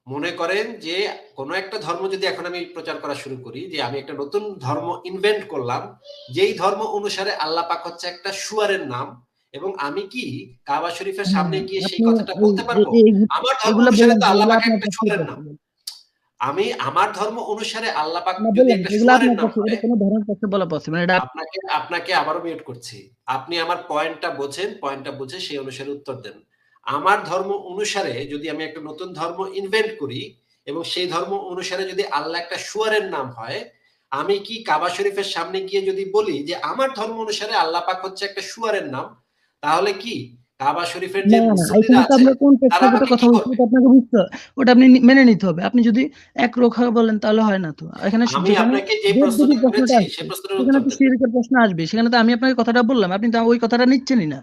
মনে করেন যে কোন একটা ধর্ম যদি এখন আমি প্রচার করা শুরু করি যে আমি একটা নতুন ধর্ম ইনভেন্ট করলাম, যেই ধর্ম অনুসারে আল্লাহ পাক হচ্ছে একটা শুয়ারের নাম, এবং আমি কি কাবা শরীফের হ্যাঁ, সামনে গিয়ে সেই আপনি কথাটা এই বলতে পারবো? আমার ধর্ম এগুলা অনুসারে বললেন তো না, আল্লাহ এগুলা পাক আপনার একটা পক্ষেই শুয়ারের নাম। পসিবল আমার ধর্ম অনুসারে আল্লাহ পাক না, যদি বলেন একটা এগুলা শুয়ারের আপনার নাম পক্ষে, হয়, এটা কোনো ধর্মের পক্ষে বলা পসিবল এটা। আপনাকে আবারও মিউট করছি। আপনি আমার পয়েন্টটা বোঝেন, পয়েন্টটা বুঝে সেই অনুসারে উত্তর দেন। আমার ধর্ম অনুসারে যদি আমি একটা নতুন ধর্ম ইনভেন্ট করি এবং সেই ধর্ম অনুসারে যদি আল্লাহ একটা শুয়ারের নাম হয়, আমি কি কাবা শরীফের সামনে গিয়ে যদি বলি যে আমার ধর্ম অনুসারে আল্লাহ পাক হচ্ছে একটা শুয়ারের নাম, তাহলে কি কাবা শরীফের যে না, না, মুসল্লিরা এখানে তো আছে আমরা কোন তারা প্রেক্ষাপটে আমাকে কথা কি বলছি করবে? ওটা আপনাকে বুঝতে ওটা আপনি মেনে নিতে হবে। আপনি যদি একরোখা বলেন তাহলে হয় না তো। এখানে আমি যেখানে আপনাকে যে প্রশ্নটা দেব-দেবীর প্রশ্নটা করেছি আসবে, সেই প্রশ্নের সেখানে উত্তর তো দেন। শিরকের প্রশ্ন আসবে। সেখানে তো আমি আপনাকে কথাটা বললাম, আপনি তো ওই কথাটা নিচ্ছেনই না।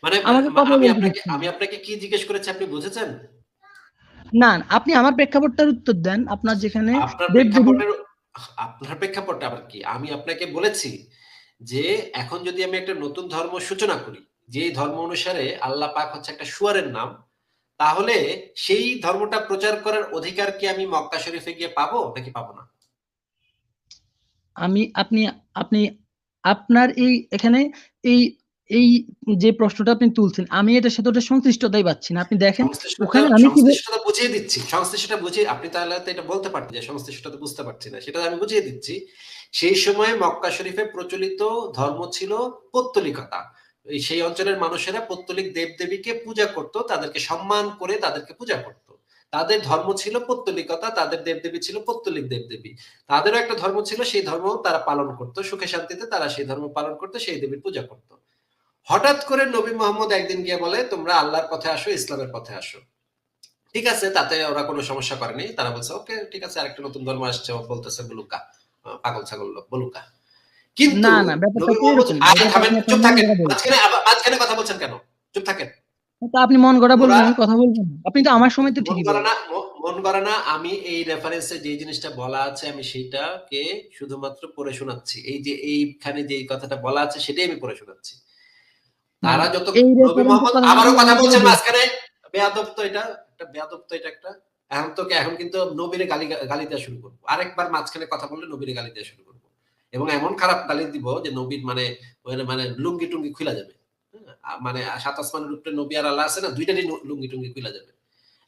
মানে আমাকে কথাই বলতে দিচ্ছেন আমি না। আপনাকে কি জিজ্ঞেস করেছি আপনি বুঝেছেন? না, আপনি আমার প্রেক্ষাপটটার উত্তর দেন। আপনার যেখানে আপনার দেব-দেবীর প্রেক্ষাপটের আপনার প্রেক্ষাপটটা আবার কি? আমি আপনাকে বলেছি যে এখন যদি আমি একটা নতুন ধর্ম সূচনা করি, যে ধর্ম অনুসারে আল্লাহ পাক হচ্ছে একটা শুয়ারের নাম, তাহলে সেই ধর্মটা প্রচার করার অধিকার কি আমি মক্কা শরীফে গিয়ে পাবো নাকি পাবো না? আমি আপনি আপনি আপনার এখানে এই এই যে প্রশ্নটা আপনি তুলছেন, আমি এটার সাথে ওটা সংশ্লিষ্টতাই পাচ্ছি না। আপনি দেখেন ওখানে আমি কি সংশ্লিষ্টতা বুঝিয়ে দিচ্ছি। সংশ্লিষ্টতা বুঝিয়ে আপনি তাহলে তো এটা বলতে পারতেন যে সংশ্লিষ্টতা বুঝতে পারছি না। সেটা আমি বুঝিয়ে দিচ্ছি। সেই সময় মক্কা শরীফে প্রচলিত ধর্ম ছিল পৌত্তলিকতা। সেই অঞ্চলের মানুষেরা পৌত্তলিক দেবদেবীকে পূজা করত, তাদেরকে সম্মান করে তাদেরকে পূজা করত। তাদের ধর্ম ছিল পৌত্তলিকতা, তাদের দেবদেবী ছিল পৌত্তলিক দেবদেবী। তাদেরও একটা ধর্ম ছিল, সেই ধর্ম তারা পালন করত। সুখে শান্তিতে তারা সেই ধর্ম পালন করত, সেই দেবীর পূজা করত। হঠাৎ করে নবী মোহাম্মদ একদিন গিয়ে বলে তোমরা আল্লাহর পথে আসো, ইসলামের পথে আসো। ঠিক আছে, তাতে ওরা কোনো সমস্যা করেনি। তারা বলছে ওকে ঠিক আছে, আরেকটা নতুন ধর্ম আসছে, ও বলতেছে বলুকা, পাগল ছাগল লোক বলুকা। কিন্তু না, ব্যাপারটা নবী তো মোহাম্মদ এরকম না। আরে এটা তো থামেন, আপনি আপনার চুপ মন থাকেন, গড়া বলছেন। মাঝখানে কথা বলছেন কেন? চুপ থাকেন। তা আপনি মন গড়া ওরা বলবেন, আমি কথা বলবো না। আপনি তো আমার সময় তো মন ঠিকই করে বলবেন। না, মন করে না। আমি এই রেফারেন্সে যে জিনিসটা বলা আছে আমি সেইটাকে শুধুমাত্র পড়ে শোনাচ্ছি। এই যে এইখানে যে কথাটা বলা আছে সেটাই আমি পড়ে শোনাচ্ছি। না, তারা যত এই নবী রেফারেন্সের মোহাম্মদ কথা আবারও কথা আমাকে বলছেন বলবেন। মাঝখানে, বেয়াদব তো এটা একটা, বেয়াদব তো এটা একটা। এখন কিন্তু নবীরে গালি দেওয়া শুরু করবো। আরেকবার মাঝখানে কথা বললে নবীরে গালি দেওয়া শুরু করবো, এবং এমন খারাপ গালি দিব যে নবীর মানে লুঙ্গি টুঙ্গি খুলে যাবে। মানে সাত আসমানের উপরে নবী আর আল্লাহ আছে না, দুইটারই লুঙ্গি টুঙ্গি খুলে যাবে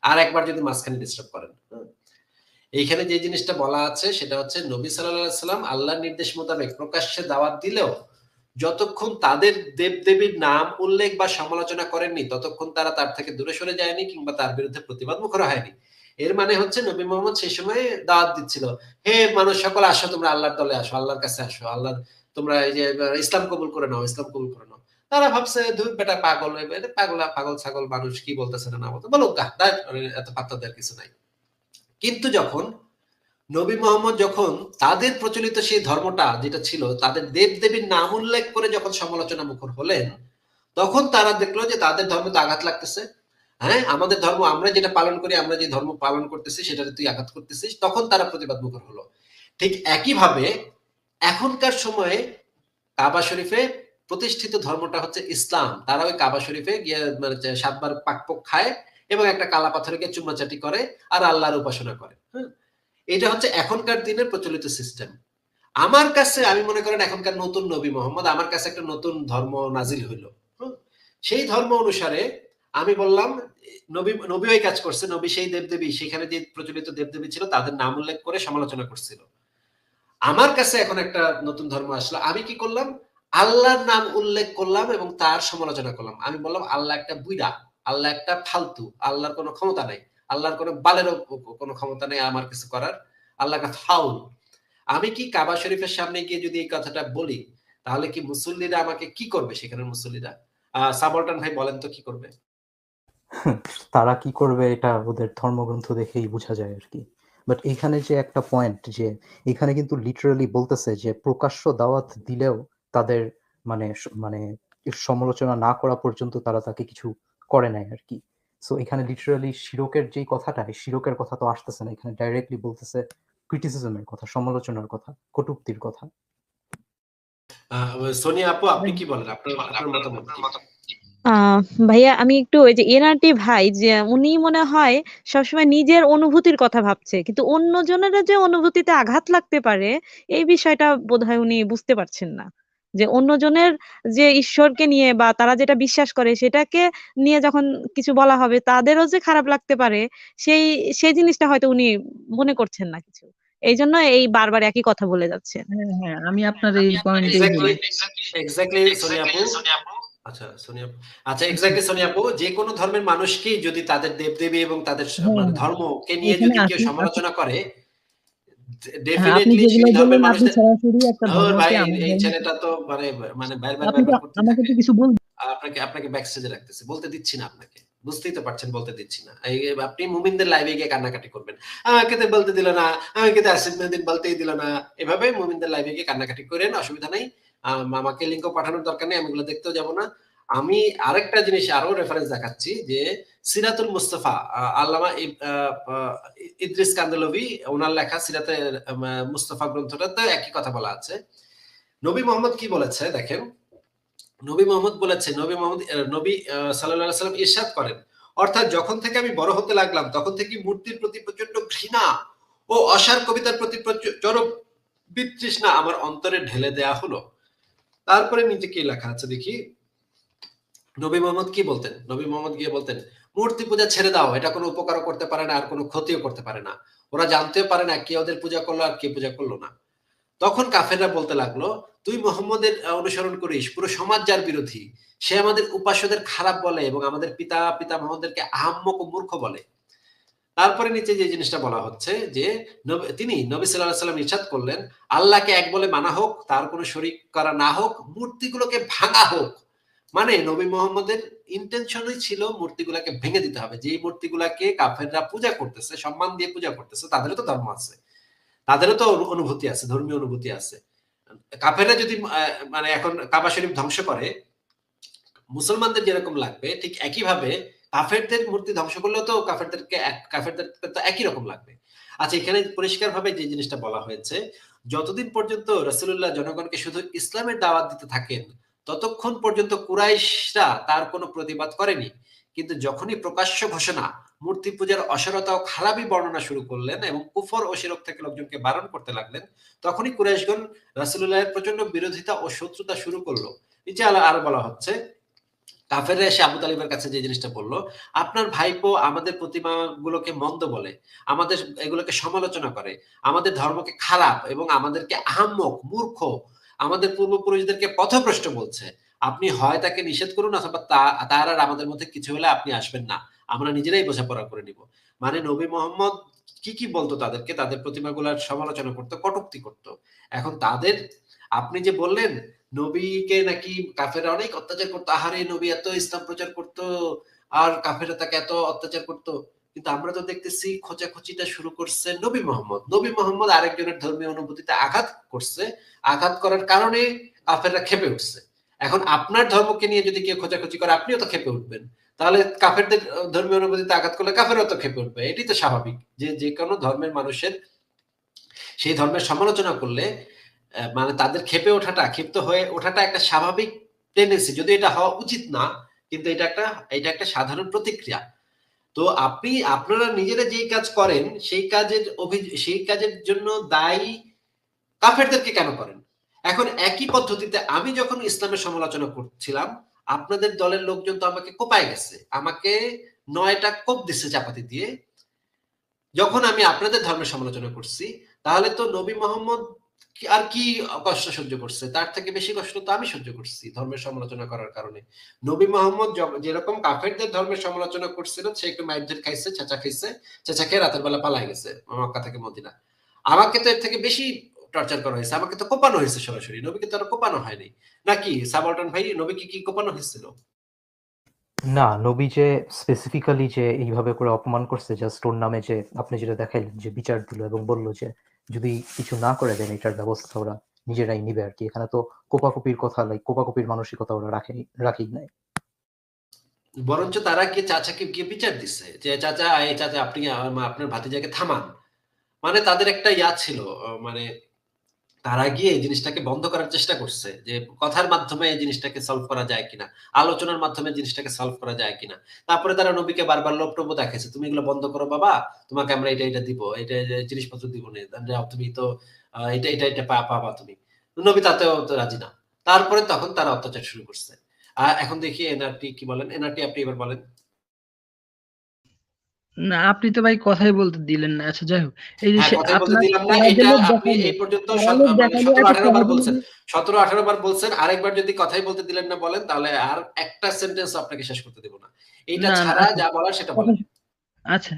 আর একবার যদি মাঝখানে ডিস্টার্ব করেন। এইখানে যে জিনিসটা বলা আছে সেটা হচ্ছে নবী সাল্লাল্লাহু আলাইহি সাল্লাম আল্লাহর নির্দেশ মোতাবেক প্রকাশ্যে দাওয়াত দিলেও যতক্ষণ তাদের দেবদেবীর নাম উল্লেখ বা সমালোচনা করেননি ততক্ষণ তারা তার থেকে দূরে সরে যায়নি কিংবা তার বিরুদ্ধে প্রতিবাদ মুখর হয়নি। এর মানে হচ্ছে নবী মোহাম্মদ সেই সময় দাওয়াত দিচ্ছিল, হে মানুষ সকল আসো, তোমরা আল্লাহর দলে আসো, আল্লাহর কাছে আসো, আল্লাহর তোমরা এই যে ইসলাম কবুল করে নাও, ইসলাম কবুল করে নাও। তারা ভাবছে ধুর বেটা পাগল, পাগল ছাগল মানুষ কি বলতেছে না বলতে বলুক গা, এত পাত্তা দেওয়ার কিছু নাই। কিন্তু যখন নবী মোহাম্মদ যখন তাদের প্রচলিত সেই ধর্মটা যেটা ছিল তাদের দেবদেবীর নাম উল্লেখ করে যখন সমালোচনা মুখর হলেন, তখন তারা দেখলো যে তাদের ধর্মে তো আঘাত লাগতেছে। হ্যাঁ, আমাদের ধর্ম আমরা যেটা পালন করি, আমরা যে ধর্ম পালন করতেছি সেটাতে তুই আঘাত করতেছিস, তখন তারা প্রতিবাদ মুখর হলো। ঠিক একইভাবে এখনকার সময়ে কাবা শরীফে প্রতিষ্ঠিত ধর্মটা হচ্ছে ইসলাম। তারা ওই কাবা শরীফে গিয়ে মানে ৭ বার পাকপোক খায় এবং একটা কালা পাথরে গিয়ে চুমাচাটি করে আর আল্লাহর উপাসনা করে। হ্যাঁ, এটা হচ্ছে এখনকার দিনের প্রচলিত সিস্টেম। আমার কাছে আমি মনে করেন এখনকার নতুন নবী মোহাম্মদ আমার কাছে একটা নতুন ধর্ম নাজিল হইল। সেই ধর্ম অনুসারে আমি বললাম নবী ওই কাজ করছে, নবী সেই দেবদেবী, সেখানে যে প্রচলিত দেবদেবী ছিল তাদের নাম উল্লেখ করে সমালোচনা করছিল। আমার কাছে এখন একটা নতুন ধর্ম আসলো, আমি কি করলাম, আল্লাহর নাম উল্লেখ করলাম এবং তার সমালোচনা করলাম। আমি বললাম আল্লাহ একটা বুইড়া, আল্লাহ একটা ফালতু, আল্লাহর কোনো ক্ষমতা নাই, আল্লাহর কোনো বালেরও কোনো ক্ষমতা নেই আমার কিছু করার, আল্লাহ একটা ফাউল। আমি কি কাবা শরীফের সামনে গিয়ে যদি এই কথাটা বলি, তাহলে কি মুসল্লিরা আমাকে কি করবে? সেখানে মুসল্লিরা সাবলটান ভাই বলেন তো কি করবে? তারা কি করবে এটা ওদের ধর্মগ্রন্থ দেখেই বোঝা যায় আর কি। বাট এখানে যে একটা পয়েন্ট, যে এখানে কিন্তু লিটারালি বলতেছে যে প্রকাশ্য দাওয়াত দিলেও তাদের মানে সমালোচনা না করা পর্যন্ত তারা তাকে কিছু করে নাই আর কি। সো এখানে লিটারালি শিরকের যেই কথাটা, শিরকের কথা তো আসতেছে না, এখানে ডাইরেক্টলি বলতেছে ক্রিটিসিজমের কথা, সমালোচনার কথা, কটূক্তির কথা। সোনিয়া আপু আপনি কি বলেন, আপনার মতামত কি? ভাইয়া আমি একটু ওই যে এনআরটি ভাই যে উনি মনে হয় সবসময় নিজের অনুভূতির কথা ভাবছে, কিন্তু অন্যজনের যে অনুভূতিতে আঘাত লাগতে পারে এই বিষয়টা বোধহয় উনি বুঝতে পারছেন না। যে অন্যজনের যে ঈশ্বরকে নিয়ে বা তারা যেটা বিশ্বাস করে সেটাকে নিয়ে যখন কিছু বলা হবে তাদেরও যে খারাপ লাগতে পারে, সেই সেই জিনিসটা হয়তো উনি মনে করছেন না কিছু, এই জন্য এই বারবার একই কথা বলে যাচ্ছেন। হ্যাঁ হ্যাঁ, আমি আপনার এই পয়েন্টেই এক্স্যাক্টলি এক্স্যাক্টলি সোনিয়া আপু। আচ্ছা সোনিয়া আপু, আচ্ছা এক্স্যাক্টলি সোনিয়া আপু, যে কোনো ধর্মের মানুষকেই যদি তাদের দেবদেবী এবং তাদের হ্যাঁ মানে হ্যাঁ, ধর্মকে নিয়ে এখানে যদি কেউ আপনি সমালোচনা করে, হ্যাঁ, আপনি ডেফিনেটলি যেগুলো সেই ধর্মের বললেন আপনি মানুষদের সরাসরি একটা ভাই ধর্মকে আমার এই ধর্ম, ছেলেটা তো মানে বারবার আপনি তো করতে আমাকে থাকে। তো কিছু বলবেন। আপনাকে ব্যাক স্টেজে রাখতেছি, বলতে দিচ্ছি না আপনাকে, বুঝতেই তো পারছেন বলতে দিচ্ছি না। আপনি মুমিনদের লাইভে গিয়ে কান্নাকাটি করবেন, আমাকে তো বলতে দিল না, আমাকে তো আসিফ মেহেদীন বলতেই দিল না, এভাবে মুমিনদের লাইভে গিয়ে কান্নাকাটি করেন, অসুবিধা নাই। আমাকে লিঙ্কও পাঠানোর দরকার নেই, আমি এগুলো দেখতেও যাব না। আমি আরেকটা জিনিস আরো রেফারেন্স দেখাচ্ছি যে সিরাতুল মুস্তাফা, আল্লামা ইদ্রিস কান্দলভি ওনার লেখা সিরাতে মুস্তাফা গ্রন্থটাতে একই কথা বলা আছে। নবী মোহাম্মদ কি বলেছে দেখেন, নবী মোহাম্মদ বলেছে, নবী সাল্লাল্লাহু আলাইহি সাল্লাম ইরশাদ করেন, অর্থাৎ যখন থেকে আমি বড় হতে লাগলাম তখন থেকে মূর্তির প্রতি প্রচন্ড ঘৃণা ও অসার কবিতার প্রতি চরম বিতৃষ্ণা আমার অন্তরে ঢেলে দেয়া হলো। তারপরে নিচে কি লেখা আছে দেখি, নবী মোহাম্মদ কি বলতেন, নবী মোহাম্মদ গিয়ে বলতেন, মূর্তি পূজা ছেড়ে দাও, এটা কোনো উপকারও করতে পারে না আর কোনো ক্ষতিও করতে পারে না, ওরা জানতেও পারে না কে ওদের পূজা করলো আর কে পূজা করলো না। তখন কাফেররা বলতে লাগলো, তুই মোহাম্মদের অনুসরণ করিস, পুরো সমাজ যার বিরোধী, সে আমাদের উপাস্যদের খারাপ বলে এবং আমাদের পিতামহদেরকে আহাম্মক ও মূর্খ বলে। তারপরে নিচে যে জিনিসটা বলা হচ্ছে যে তিনি নবী সাল্লাল্লাহু আলাইহি ওয়াসাল্লাম ইরশাদ করলেন, আল্লাহকে এক বলে মানা হোক, তার কোনো শরীক করা না হোক, মূর্তিগুলোকে ভাঙা হোক। মানে নবী মুহাম্মদের ইন্টেনশনই ছিল মূর্তিগুলোকে ভেঙে দিতে হবে। যেই মূর্তিগুলোকে কাফেররা পূজা করতেছে, সম্মান দিয়ে পূজা করতেছে, তাদেরও তো ধর্ম আছে, তাদেরও তো অনুভূতি আছে, ধর্মীয় অনুভূতি আছে। কাফেররা যদি মানে এখন কাবা শরীফ ধ্বংস করে মুসলমানদের যেরকম লাগবে, ঠিক একইভাবে কাফেরদের মূর্তি ধ্বংস করলেও তো কাফেরদের তো একই রকম লাগবে। আচ্ছা এখানে পরিষ্কারভাবে যে জিনিসটা বলা হয়েছে, যতদিন পর্যন্ত রাসূলুল্লাহ জনগণকে শুধু ইসলামের দাওয়াত দিতে থাকেন ততক্ষণ পর্যন্ত কুরাইশরা তার কোনো প্রতিবাদ করেনি। কিন্তু যখনই প্রকাশ্য ঘোষণা, মূর্তি পূজার অসারতা ও খারাপই বর্ণনা শুরু করলেন এবং কুফর ও শিরক থেকে লোকজনকে বারণ করতে লাগলেন, তখনই কুরাইশগণ রাসূলুল্লাহের প্রচন্ড বিরোধিতা ও শত্রুতা শুরু করলো। নিচে আরো বলা হচ্ছে, কাফেররা এসে আবু তালিবের কাছে যে জিনিসটা বলল, আপনার ভাইপো আমাদের প্রতিমাগুলোকে মন্দ বলে, আমাদের এগুলোকে সমালোচনা করে, আমাদের ধর্মকে খারাপ এবং আমাদেরকে আহাম্মক, মূর্খ, আমাদের পূর্বপুরুষদেরকে পথভ্রষ্ট বলছে। আপনি হয় তাকে নিষেধ করুন অথবা তার আর আমাদের মধ্যে কিছু হলে আপনি আসবেন না, আমরা নিজেরাই বোঝাপড়া করে নিব। মানে নবী মোহাম্মদ কি বলতো তাদেরকে, তাদের প্রতিমাগুলার সমালোচনা করতো, কটূক্তি করতো। এখন তাদের, আপনি যে বললেন নবীকে নাকি কাফেররা অনেক অত্যাচার করতো, আহারে নবী এত ইসলাম প্রচার করতো আর কাফেররা তাকে এত অত্যাচার করতো, কিন্তু আমরা তো দেখতেছি খোঁচাখুচিটা শুরু করছে নবী মোহাম্মদ। নবী মোহাম্মদ আরেকজনের ধর্মীয় অনুভূতিতে আঘাত করছে, আঘাত করার কারণে কাফেররা ক্ষেপে উঠছে। এখন আপনার ধর্মকে নিয়ে যদি কেউ খোঁচাখুচি করে আপনিও তো ক্ষেপে উঠবেন, তাহলে কাফেরদের ধর্মীয় অনুভূতিতে আঘাত করলে কাফেরও তো ক্ষেপে উঠবে। এটি তো স্বাভাবিক যে কোনো ধর্মের মানুষের সেই ধর্মের সমালোচনা করলে মানে তাদের ক্ষেপে ওঠাটা, ক্ষিপ্ত হয়ে ওঠাটা একটা স্বাভাবিক টেন্ডেন্সি, যদি এটা হওয়া উচিত না, কিন্তু এটা একটা সাধারণ প্রতিক্রিয়া। তো আপনারা নিজেরা যেই কাজ করেন সেই কাজের জন্য দায়ী কাফেরদেরকে কেন করেন? এখন একই পদ্ধতিতে আমি যখন ইসলামের সমালোচনা করছিলাম, আপনাদের দলের লোকজন তো আমাকে কোপায় গেছে, আমাকে 9টা কোপ দিচ্ছে চাপাতি দিয়ে। যখন আমি আপনাদের ধর্মের সমালোচনা করছি, তাহলে তো নবী মোহাম্মদ আর কি কষ্ট সহ্য করছে? তার থেকে বেশি কষ্ট তো আমি সহ্য করছি ধর্মের সমালোচনা করার কারণে। নবী মোহাম্মদ যেরকম কাফেরদের ধর্মের সমালোচনা করছিল, সে একটু মাইর খাইছে, চেঁচা খাইছে, চেঁচা খেয়ে রাতের বেলা পালাই গেছে মক্কা থেকে মদিনা। আমাকে তো এর থেকে বেশি টর্চার করা হয়েছে, আমাকে তো কোপানো হয়েছে সরাসরি, নবীকে তো আর কোপানো হয়নি নাকি? সাবঅল্টান ভাই, নবীকে কি কোপানো হয়েছিল? না, নবী যে স্পেসিফিক্যালি যে এইভাবে করে অপমান করছে, জাস্ট ওর নামে যে আপনি যেটা দেখাইলেন যে বিচার দিল এবং বলল যে যদি কিছু না করে দেন এটার ব্যবস্থা ওরা নিজেরাই নিবে আর কি। এখানে তো কোপাকুপির কথা, লাইক কোপাকুপির মানসিকতা ওরা রাখেই নাই। বরঞ্চ তারা কি চাচাকে গিয়ে বিচার দিচ্ছে যে চাচা, এই চাচা আপনি আপনার ভাতিজাকে থামান। মানে তাদের একটা ইয়া ছিল, মানে তারা গিয়ে এই জিনিসটাকে বন্ধ করার চেষ্টা করছে যে কথার মাধ্যমে এই জিনিসটাকে সলভ করা যায় কিনা, আলোচনার মাধ্যমে জিনিসটাকে সলভ করা যায় কিনা। তারপরে তারা নবীকে বারবার লোভ দেখাইছে, তুমি এগুলো বন্ধ করো বাবা, তোমাকে আমরা এটা দিব, এটা জিনিসপত্র দিব না, তুমি তো এটা পাবা তুমি। নবী তাতেও তো রাজি না। তারপরে তখন তারা অত্যাচার শুরু করছে। এখন দেখি এনআরটি কি বলেন। এনআরটি আপনি এবার বলেন। না, আপনি তো ভাই কথাই বলতে দিলেন না। আচ্ছা যাই হোক, এই যে হ্যাঁ, কথাই বলতে আপনার দিলাম না। তারা যে এটা লোক আপনি দেখাইলো, এই পর্যন্ত তারা লোক মানে দেখাইলো 17 এত 18 বার সহজে বলছেন। যদি 17 18 বার বলছেন। আরেকবার যদি কথাই বলতে দিলেন না বলেন, তাহলে আর একটা সেন্টেন্স আপনাকে শেষ করতে দেব না। এইটা না না ছাড়া আচ্ছা যা বলার সেটা কথা বলেন। আচ্ছা,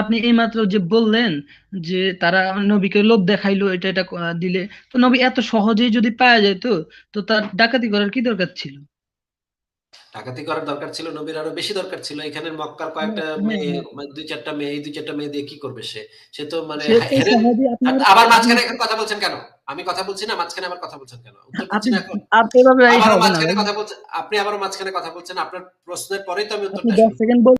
আপনি এইমাত্র যে বললেন যে তারা নবীকে লোভ দেখাইলো, এটা দিলে, তো নবী এত সহজেই যদি পাওয়া যেত, তো তার ডাকাতি করার কি দরকার ছিল? ডাকাতি করার দরকার ছিল, নবীর আরো বেশি দরকার ছিল। এখানের মক্কার হ্যাঁ কয়েকটা হ্যাঁ মেয়ে, হ্যাঁ। মানে 2-4টা মেয়ে, এই 2-4টা মেয়ে দিয়ে কি করবে সে? সে তো মানে সে তো হেরে। সহজে আপনার আবার আপনি মাঝখানে এখন কথা বলছেন কেন? আমি কথা বলছি না, মাঝখানে আবার কথা বলছেন কেন? উত্তর দিচ্ছি আপনি না এখন? আপনি এভাবে এই আবারও হবে না মাঝখানে ভাই। কথা বলছেন। আপনি আবারও মাঝখানে কথা বলছেন। আপনার প্রশ্নের পরেই তো আমি উত্তর আপনি দেয়া 10 শুরু সেকেন্ড করলাম। বল।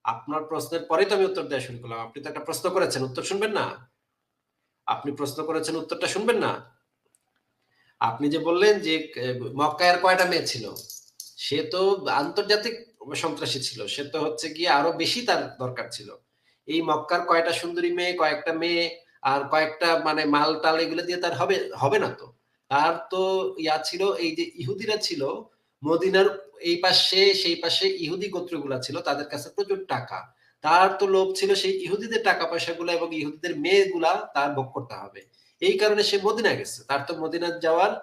আপনার প্রশ্নের পরেই তো আমি উত্তর দেয়া শুরু করলাম। আপনি তো একটা প্রশ্ন করেছেন, উত্তর শুনবেন না? আপনি প্রশ্ন করেছেন, উত্তরটা শুনবেন না? আপনি যে বললেন যে মক্কায় আর কয়টা মেয়ে ছিল? সে তো আন্তর্জাতিক সন্ত্রাসী ছিল। সে তো হচ্ছে গিয়ে আরো বেশি তার দরকার ছিল। এই মক্কার কয়টা সুন্দরী মেয়ে, কয়েকটা মেয়ে আর কয়েকটা মানে মাল-টাল এগুলো দিয়ে তার হবে না তো। তার তো ইয়া ছিল, এই যে ইহুদিরা ছিল মদিনার এই পাশে সেই পাশে ইহুদি গোত্রগুলা ছিল, তাদের কাছে প্রচুর টাকা। তার তো লোভ ছিল সেই ইহুদিদের টাকা পয়সাগুলা এবং ইহুদিদের মেয়েগুলা তার ভোগ করতে হবে। এই কারণে সে মদিনা গেছে। তার তো মদিনা যাওয়ার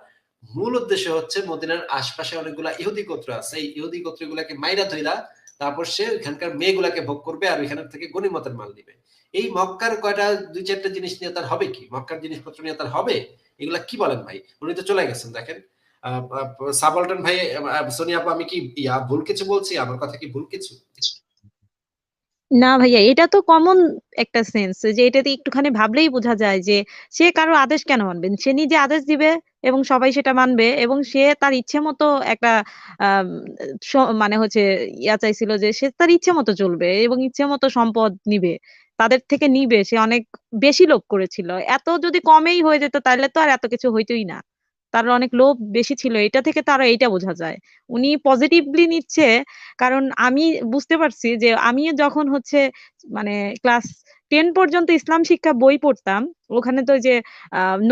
মূল উদ্দেশ্য হচ্ছে মদিনার আশপাশে অনেকগুলা ইহুদি গোত্র আছে, এই ইহুদি গোত্রগুলাকে মাইরা ধইরা তারপর সে ওইখানকার মেয়েগুলাকে ভোগ করবে আর ওইখান থেকে গনিমতের মাল নিবে। এই মক্কার কয়টা 2-4টা জিনিস নিয়ে তার হবে কি? মক্কার জিনিসপত্র নিয়ে তার হবে? এগুলা কি বলেন ভাই? উনি তো চলে গেছেন দেখেন। সাবঅল্টান ভাই, সোনিয়া আপু, আমি কি ভুল কিছু বলছি? আমার কথা কি ভুল কিছু? না ভাইয়া, এটা তো কমন একটা সেন্স যে এটাতে একটুখানি ভাবলেই বোঝা যায় যে সে কারো আদেশ কেন মানবেন, সে নিজে আদেশ দিবে এবং সবাই সেটা মানবে, এবং সে তার ইচ্ছে মতো একটা আহ মানে হচ্ছে চাইছিল যে সে তার ইচ্ছে মতো চলবে এবং ইচ্ছে মতো সম্পদ নিবে, তাদের থেকে নিবে। সে অনেক বেশি লোভ করেছিল। এত যদি কমেই হয়ে যেত তাহলে তো আর এত কিছু হইতোই না। তার অনেক লোভ বেশি ছিল, এটা থেকে তার এইটা বোঝা যায়। উনি পজিটিভলি নিচ্ছে। কারণ আমি বুঝতে পারছি যে আমি যখন হচ্ছে মানে ক্লাস 10 পর্যন্ত ইসলাম শিক্ষা বই পড়তাম, ওখানে তো ওই যে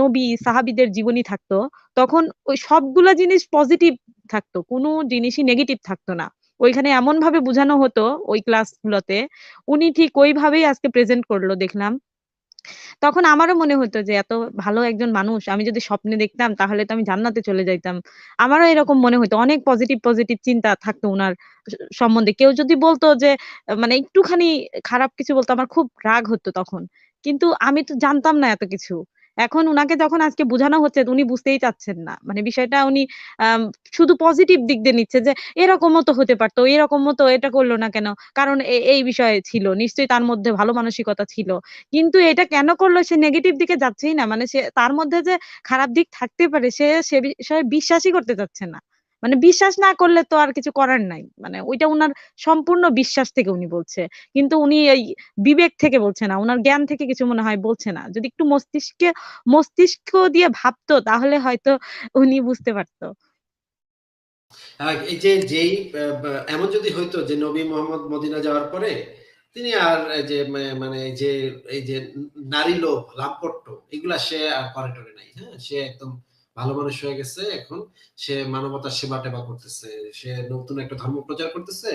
নবী সাহাবীদের জীবনী থাকতো, তখন ওই সবগুলা জিনিস পজিটিভ থাকতো, কোনো জিনিসই নেগেটিভ থাকতো না। ওইখানে এমন ভাবে বোঝানো হতো ওই ক্লাসগুলোতে, উনি ঠিক ওইভাবেই আজকে প্রেজেন্ট করলো দেখলাম। তখন আমারও মনে হতো যে এত ভালো একজন মানুষ আমি যদি স্বপ্নে দেখতাম তাহলে তো আমি জান্নাতে চলে যাইতাম। আমারও এরকম মনে হতো, অনেক পজিটিভ পজিটিভ চিন্তা থাকতো উনার সম্বন্ধে। কেউ যদি বলতো যে মানে একটুখানি খারাপ কিছু বলতো, আমার খুব রাগ হতো তখন। কিন্তু আমি তো জানতাম না এত কিছু। এখন উনাকে যখন আজকে বোঝানো হচ্ছে উনি বুঝতেই চাচ্ছেন না, মানে বিষয়টা উনি আম, শুধু পজিটিভ দিক দিয়ে নিচ্ছে যে এরকমও তো হতে পারতো, এরকমও তো, এটা করলো না কেন, কারণ এই বিষয়ে ছিল নিশ্চয়ই, তার মধ্যে ভালো মানসিকতা ছিল। কিন্তু এটা কেন করলো, সে নেগেটিভ দিকে যাচ্ছেই না, মানে সে তার মধ্যে যে খারাপ দিক থাকতে পারে সে বিষয়ে বিশ্বাসই করতে চাচ্ছে না। মানে বিশ্বাস না করলে তো আর কিছু করার নাই, মানে ওইটা উনার সম্পূর্ণ বিশ্বাস থেকে উনি বলছে। কিন্তু উনি এই বিবেক থেকে বলছে না, উনার জ্ঞান থেকে কিছু মনে হয় বলছে না। যদি একটু মস্তিষ্ক দিয়ে ভাবতো তাহলে হয়তো উনি বুঝতে পারতো। এই যে এমন যদি হইতো যে নবী মোহাম্মদ মদিনা যাওয়ার পরে তিনি আর এই যে মানে এই যে নারী লোভ লাম্পট্য এগুলা সে আর করে টরে নাই, হ্যাঁ, সে একদম ভালো মানুষ হয়ে গেছে, এখন সে মানবতার সেবা টেবা করতেছে, সে নতুন একটা ধর্ম প্রচার করতেছে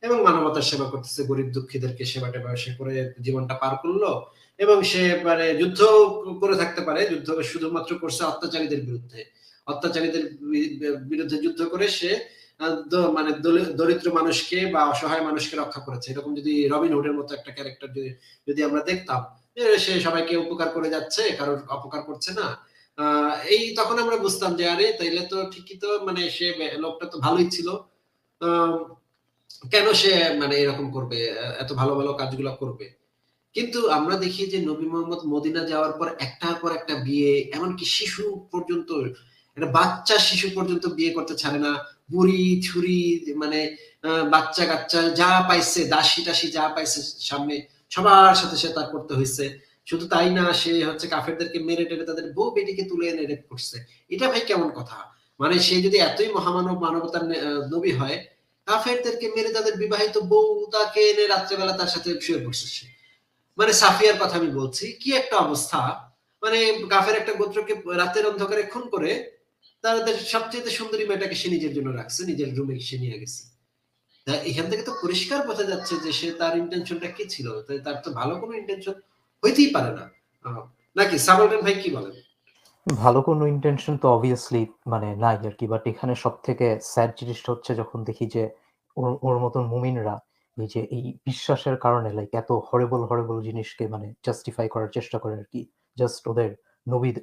এবং মানবতার সেবা করতেছে, গরিব দুঃখীদেরকে সেবা টেবা সে করে জীবনটা পার করলো। এবং সে মানে যুদ্ধ করে থাকতে পারে, যুদ্ধ শুধুমাত্র করছে অত্যাচারীদের বিরুদ্ধে, অত্যাচারীদের বিরুদ্ধে যুদ্ধ করে সে মানে দরিদ্র মানুষকে বা অসহায় মানুষকে রক্ষা করেছে। এরকম যদি রবিন হুডের মতো একটা ক্যারেক্টার যদি আমরা দেখতাম, সে সবাইকে উপকার করে যাচ্ছে, কারোর অপকার করছে না, এই তখন আমরা বুঝতাম যে আরে তাইলে তো ঠিকই তো, মানে সে লোকটা তো ভালোই ছিল, কেন সে মানে এরকম করবে, এত ভালো ভালো কাজগুলো করবে। কিন্তু আমরা দেখি যে নবী মোহাম্মদ মদিনা যাওয়ার পর একটার পর একটা বিয়ে, এমনকি শিশু পর্যন্ত, একটা বাচ্চা শিশু পর্যন্ত বিয়ে করতে ছাড়ে না, বুড়ি ছুরি মানে বাচ্চা কাচ্চা যা পাইছে, দাসী টাসি যা পাইছে সামনে সবার সাথে সে তার করতে হয়েছে। শুধু তাই না, সে হচ্ছে কাফেরদেরকে মেরে টেরে তাদের বউ বেটিকে তুলে এনে রেপ করছে। এটা ভাই কেমন কথা? মানে সে যদি এতই মহামানব মানবতার নবী হয়, কাফেরদেরকে মেরে তাদের বিবাহিত বউ তাকে এনে রাত্রেবেলা তার সাথে শুয়ে পড়ছে সে। মানে সাফিয়ার কথা আমি বলছি, কি একটা অবস্থা! মানে কাফের একটা গোত্রকে রাতের অন্ধকারে খুন করে তাদের সবচেয়ে সুন্দরী মেয়েটাকে সে নিজের জন্য রাখছে, নিজের রুমে সে নিয়ে গেছে। এখান থেকে তো পরিষ্কার বোঝা যাচ্ছে যে সে তার ইন্টেনশনটা কি ছিল, তার তো ভালো কোনো ইন্টেনশন হইতেই পারে না। নাকি সাবলটেন ভাই কি বলেন? ভালো কোনো ইন্টেনশন তো অবভিয়াসলি মানে নাই আর কি, বাট এখানে সব থেকে স্যাড জিনিসটা হচ্ছে যখন দেখি যে ওর মতন মুমিনরা এই যে এই বিশ্বাসের কারণে লাইক এত হরেবল জিনিসকে মানে জাস্টিফাই করার চেষ্টা করে আর কি, জাস্ট ওদের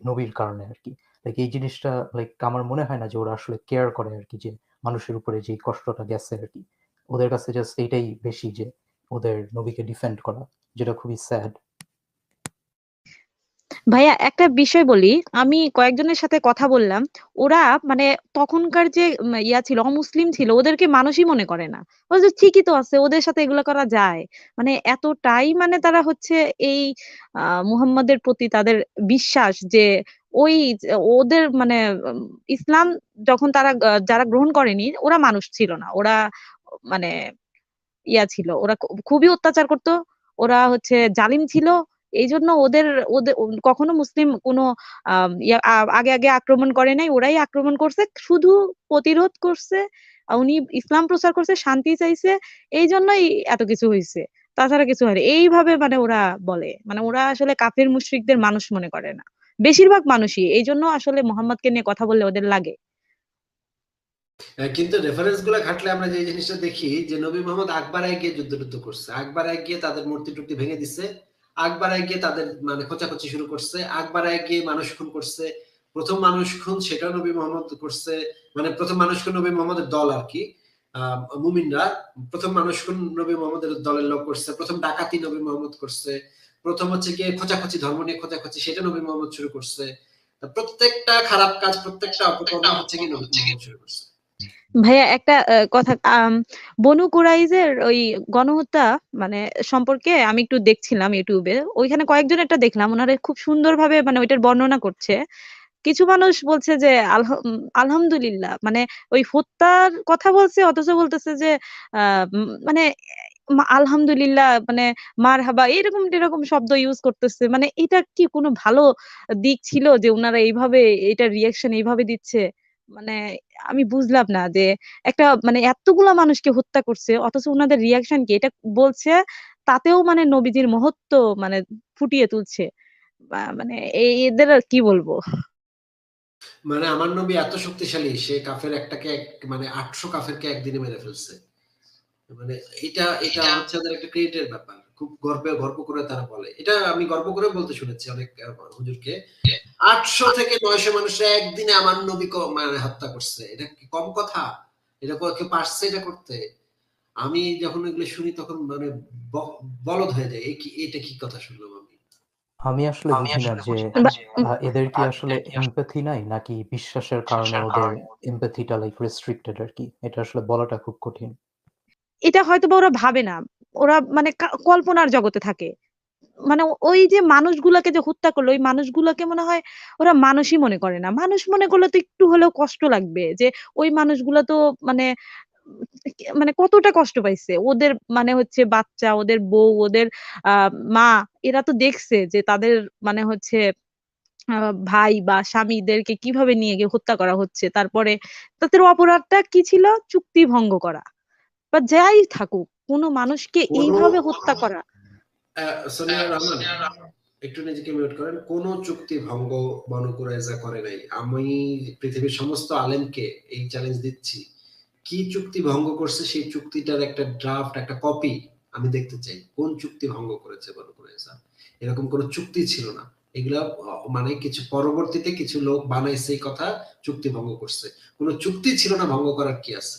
নবীর কারণে আর কি। লাইক এই জিনিসটা লাইক আমার মনে হয় না যে ওরা আসলে কেয়ার করে আর কি, যে মানুষের উপরে যে কষ্টটা গেছে আর কি, ওদের কাছে জাস্ট এইটাই বেশি যে ওদের নবীকে ডিফেন্ড করা, যেটা খুবই স্যাড। ভাইয়া একটা বিষয় বলি, আমি কয়েকজনের সাথে কথা বললাম, ওরা মানে তখনকার যে ইয়া ছিল, অমুসলিম ছিল, ওদেরকে মানুষই মনে করে না। ওরা যে ঠিকই তো আছে, ওদের সাথে এগুলো করা যায়, মানে এতটাই মানে তারা হচ্ছে এই মুহাম্মাদের প্রতি তাদের বিশ্বাস যে ওই ওদের মানে ইসলাম যখন তারা যারা গ্রহণ করেনি, ওরা মানুষ ছিল না, ওরা মানে ইয়া ছিল, ওরা খুবই অত্যাচার করতো, ওরা হচ্ছে জালিম ছিল। এই জন্য ওদের ওদের কখনো মুসলিম কোনো আগে আগে আক্রমণ করে নাই, ওরাই আক্রমণ করছে, শুধু প্রতিরোধ করছে। উনি ইসলাম প্রচার করছে, শান্তি চাইছে, এই জন্যই এত কিছু হয়েছে, তাছাড়া কিছু হয়নি। এইভাবে মানে ওরা বলে, মানে ওরা আসলে কাফির মুশরিকদের মানুষ মনে করে না, বেশিরভাগ মানুষই। এই জন্য আসলে মোহাম্মদকে নিয়ে কথা বললে ওদের লাগে। কিন্তু রেফারেন্স গুলা ঘাটলে আমরা যে জিনিসটা দেখি যে নবী মোহাম্মদ আকবরায় গিয়ে যুদ্ধ করছে, আকবরায় গিয়ে তাদের মূর্তি টুর্তি ভেঙে দিছে, আকবরায় গিয়ে তাদের মানে খোঁচাখুচি শুরু করছে, আকবরায় গিয়ে মানুষ খুন করছে। প্রথম মানুষ খুন সেটাও নবী মোহাম্মদ করছে, মানে প্রথম মানুষ খুন নবী মোহাম্মদের দল আর কি, মুমিনরা প্রথম মানুষ খুন নবী মোহাম্মদের দলের লোক করছে, প্রথম ডাকাতি নবী মোহাম্মদ করছে, প্রথম হচ্ছে গিয়ে খোঁচাখুচি, ধর্ম নিয়ে খোঁচাখুচি, সেটা নবী মোহাম্মদ শুরু করছে। প্রত্যেকটা খারাপ কাজ, প্রত্যেকটা অপকর্ম হচ্ছে কি নবী মোহাম্মদ শুরু করছে। ভাইয়া একটা কথা, বনু কুরাইজের ওই গণহত্যা মানে সম্পর্কে আমি একটু দেখছিলাম ইউটিউবে, ওইখানে কয়েকজন একটা দেখলাম, ওনারা খুব সুন্দরভাবে মানে ওইটার বর্ণনা করছে। কিছু মানুষ বলছে যে আলহামদুলিল্লাহ, মানে ওই হত্যার কথা বলছে, অথচ বলতেছে যে মানে আলহামদুলিল্লাহ, মানে মারহাবা, এরকম এরকম শব্দ ইউজ করতেছে। মানে এটা কি কোনো ভালো দিক ছিল যে ওনারা এইভাবে এটা রিয়াকশন এইভাবে দিচ্ছে? মানে আমি বুঝলাম না যে একটা মানে এতগুলা মানুষকে হত্যা করছে, অথচ ওনাদের রিয়াকশন কি এটা বলছে, তাতেও মানে নবীজির মহত্ব মানে ফুটিয়ে তুলছে। মানে এদের আর কি বলবো। মানে আমার নবী এত শক্তিশালী, সে কাফের মানে 800 কাফেরকে একদিনে মেরে ফেলছে। মানে এটা এটা হচ্ছে ওদের একটা ক্রেডিটের ব্যাপার, খুব গর্ব করে তারা বলে। এটা আমি গর্ব করে বলতে শুনেছি অনেক হুজুরকে, 800 থেকে 900 মানুষ একদিনে আমার নবী মানে হত্যা করছে। এটা কি কম কথা? এটা কেউ পারছে এটা করতে? আমি যখন এগুলো শুনি তখন মানে বলদ হয়ে যায়, এটা কি কথা শুনলাম আমি। আমি আসলে বুঝি না যে এদের কি আসলে এমপ্যাথি নাই, নাকি বিশ্বাসের কারণে ওদের এমপ্যাথিটা লাইক রেস্ট্রিক্টেড আর কি, এটা আসলে বলাটা খুব কঠিন। এটা হয়তোবা ওরা ভাবে না, ওরা মানে কল্পনার জগতে থাকে। মানে ওই যে মানুষগুলাকে যে হত্যা করলো, ওই মানুষগুলাকে মনে হয় ওরা মানুষই মনে করে না। মানুষ মনে করলে তো একটু হলেও কষ্ট লাগবে যে ওই মানুষগুলা তো মানে মানে কতটা কষ্ট পাইছে, ওদের মানে হচ্ছে বাচ্চা, ওদের বউ, ওদের মা, এরা তো দেখছে যে তাদের মানে হচ্ছে ভাই বা স্বামীদেরকে কিভাবে নিয়ে গিয়ে হত্যা করা হচ্ছে, তারপরে তাদের অপরাধটা কি ছিল? চুক্তি ভঙ্গ করা বা যাই থাকুক, কোনো মানুষকে কোনো এইভাবে হত্যা করা। সোনিয়া রহমান, একটু নিজেকে মিউট করেন। কোন চুক্তি ভঙ্গ বনু কুরাইজা করে নাই। আমি পৃথিবীর সমস্ত আলেমকে এই চ্যালেঞ্জ দিচ্ছি, কি চুক্তি ভঙ্গ করছে সেই চুক্তিটার একটা ড্রাফট, একটা কপি আমি দেখতে চাই। কোন চুক্তি ভঙ্গ করেছে বনু কুরাইজা? এরকম কোন চুক্তি ছিল না। এগুলা মানে কিছু পরবর্তীতে কিছু লোক বানাইছে এই কথা, চুক্তি ভঙ্গ করছে। কোন চুক্তি ছিল না, ভঙ্গ করার কি আছে?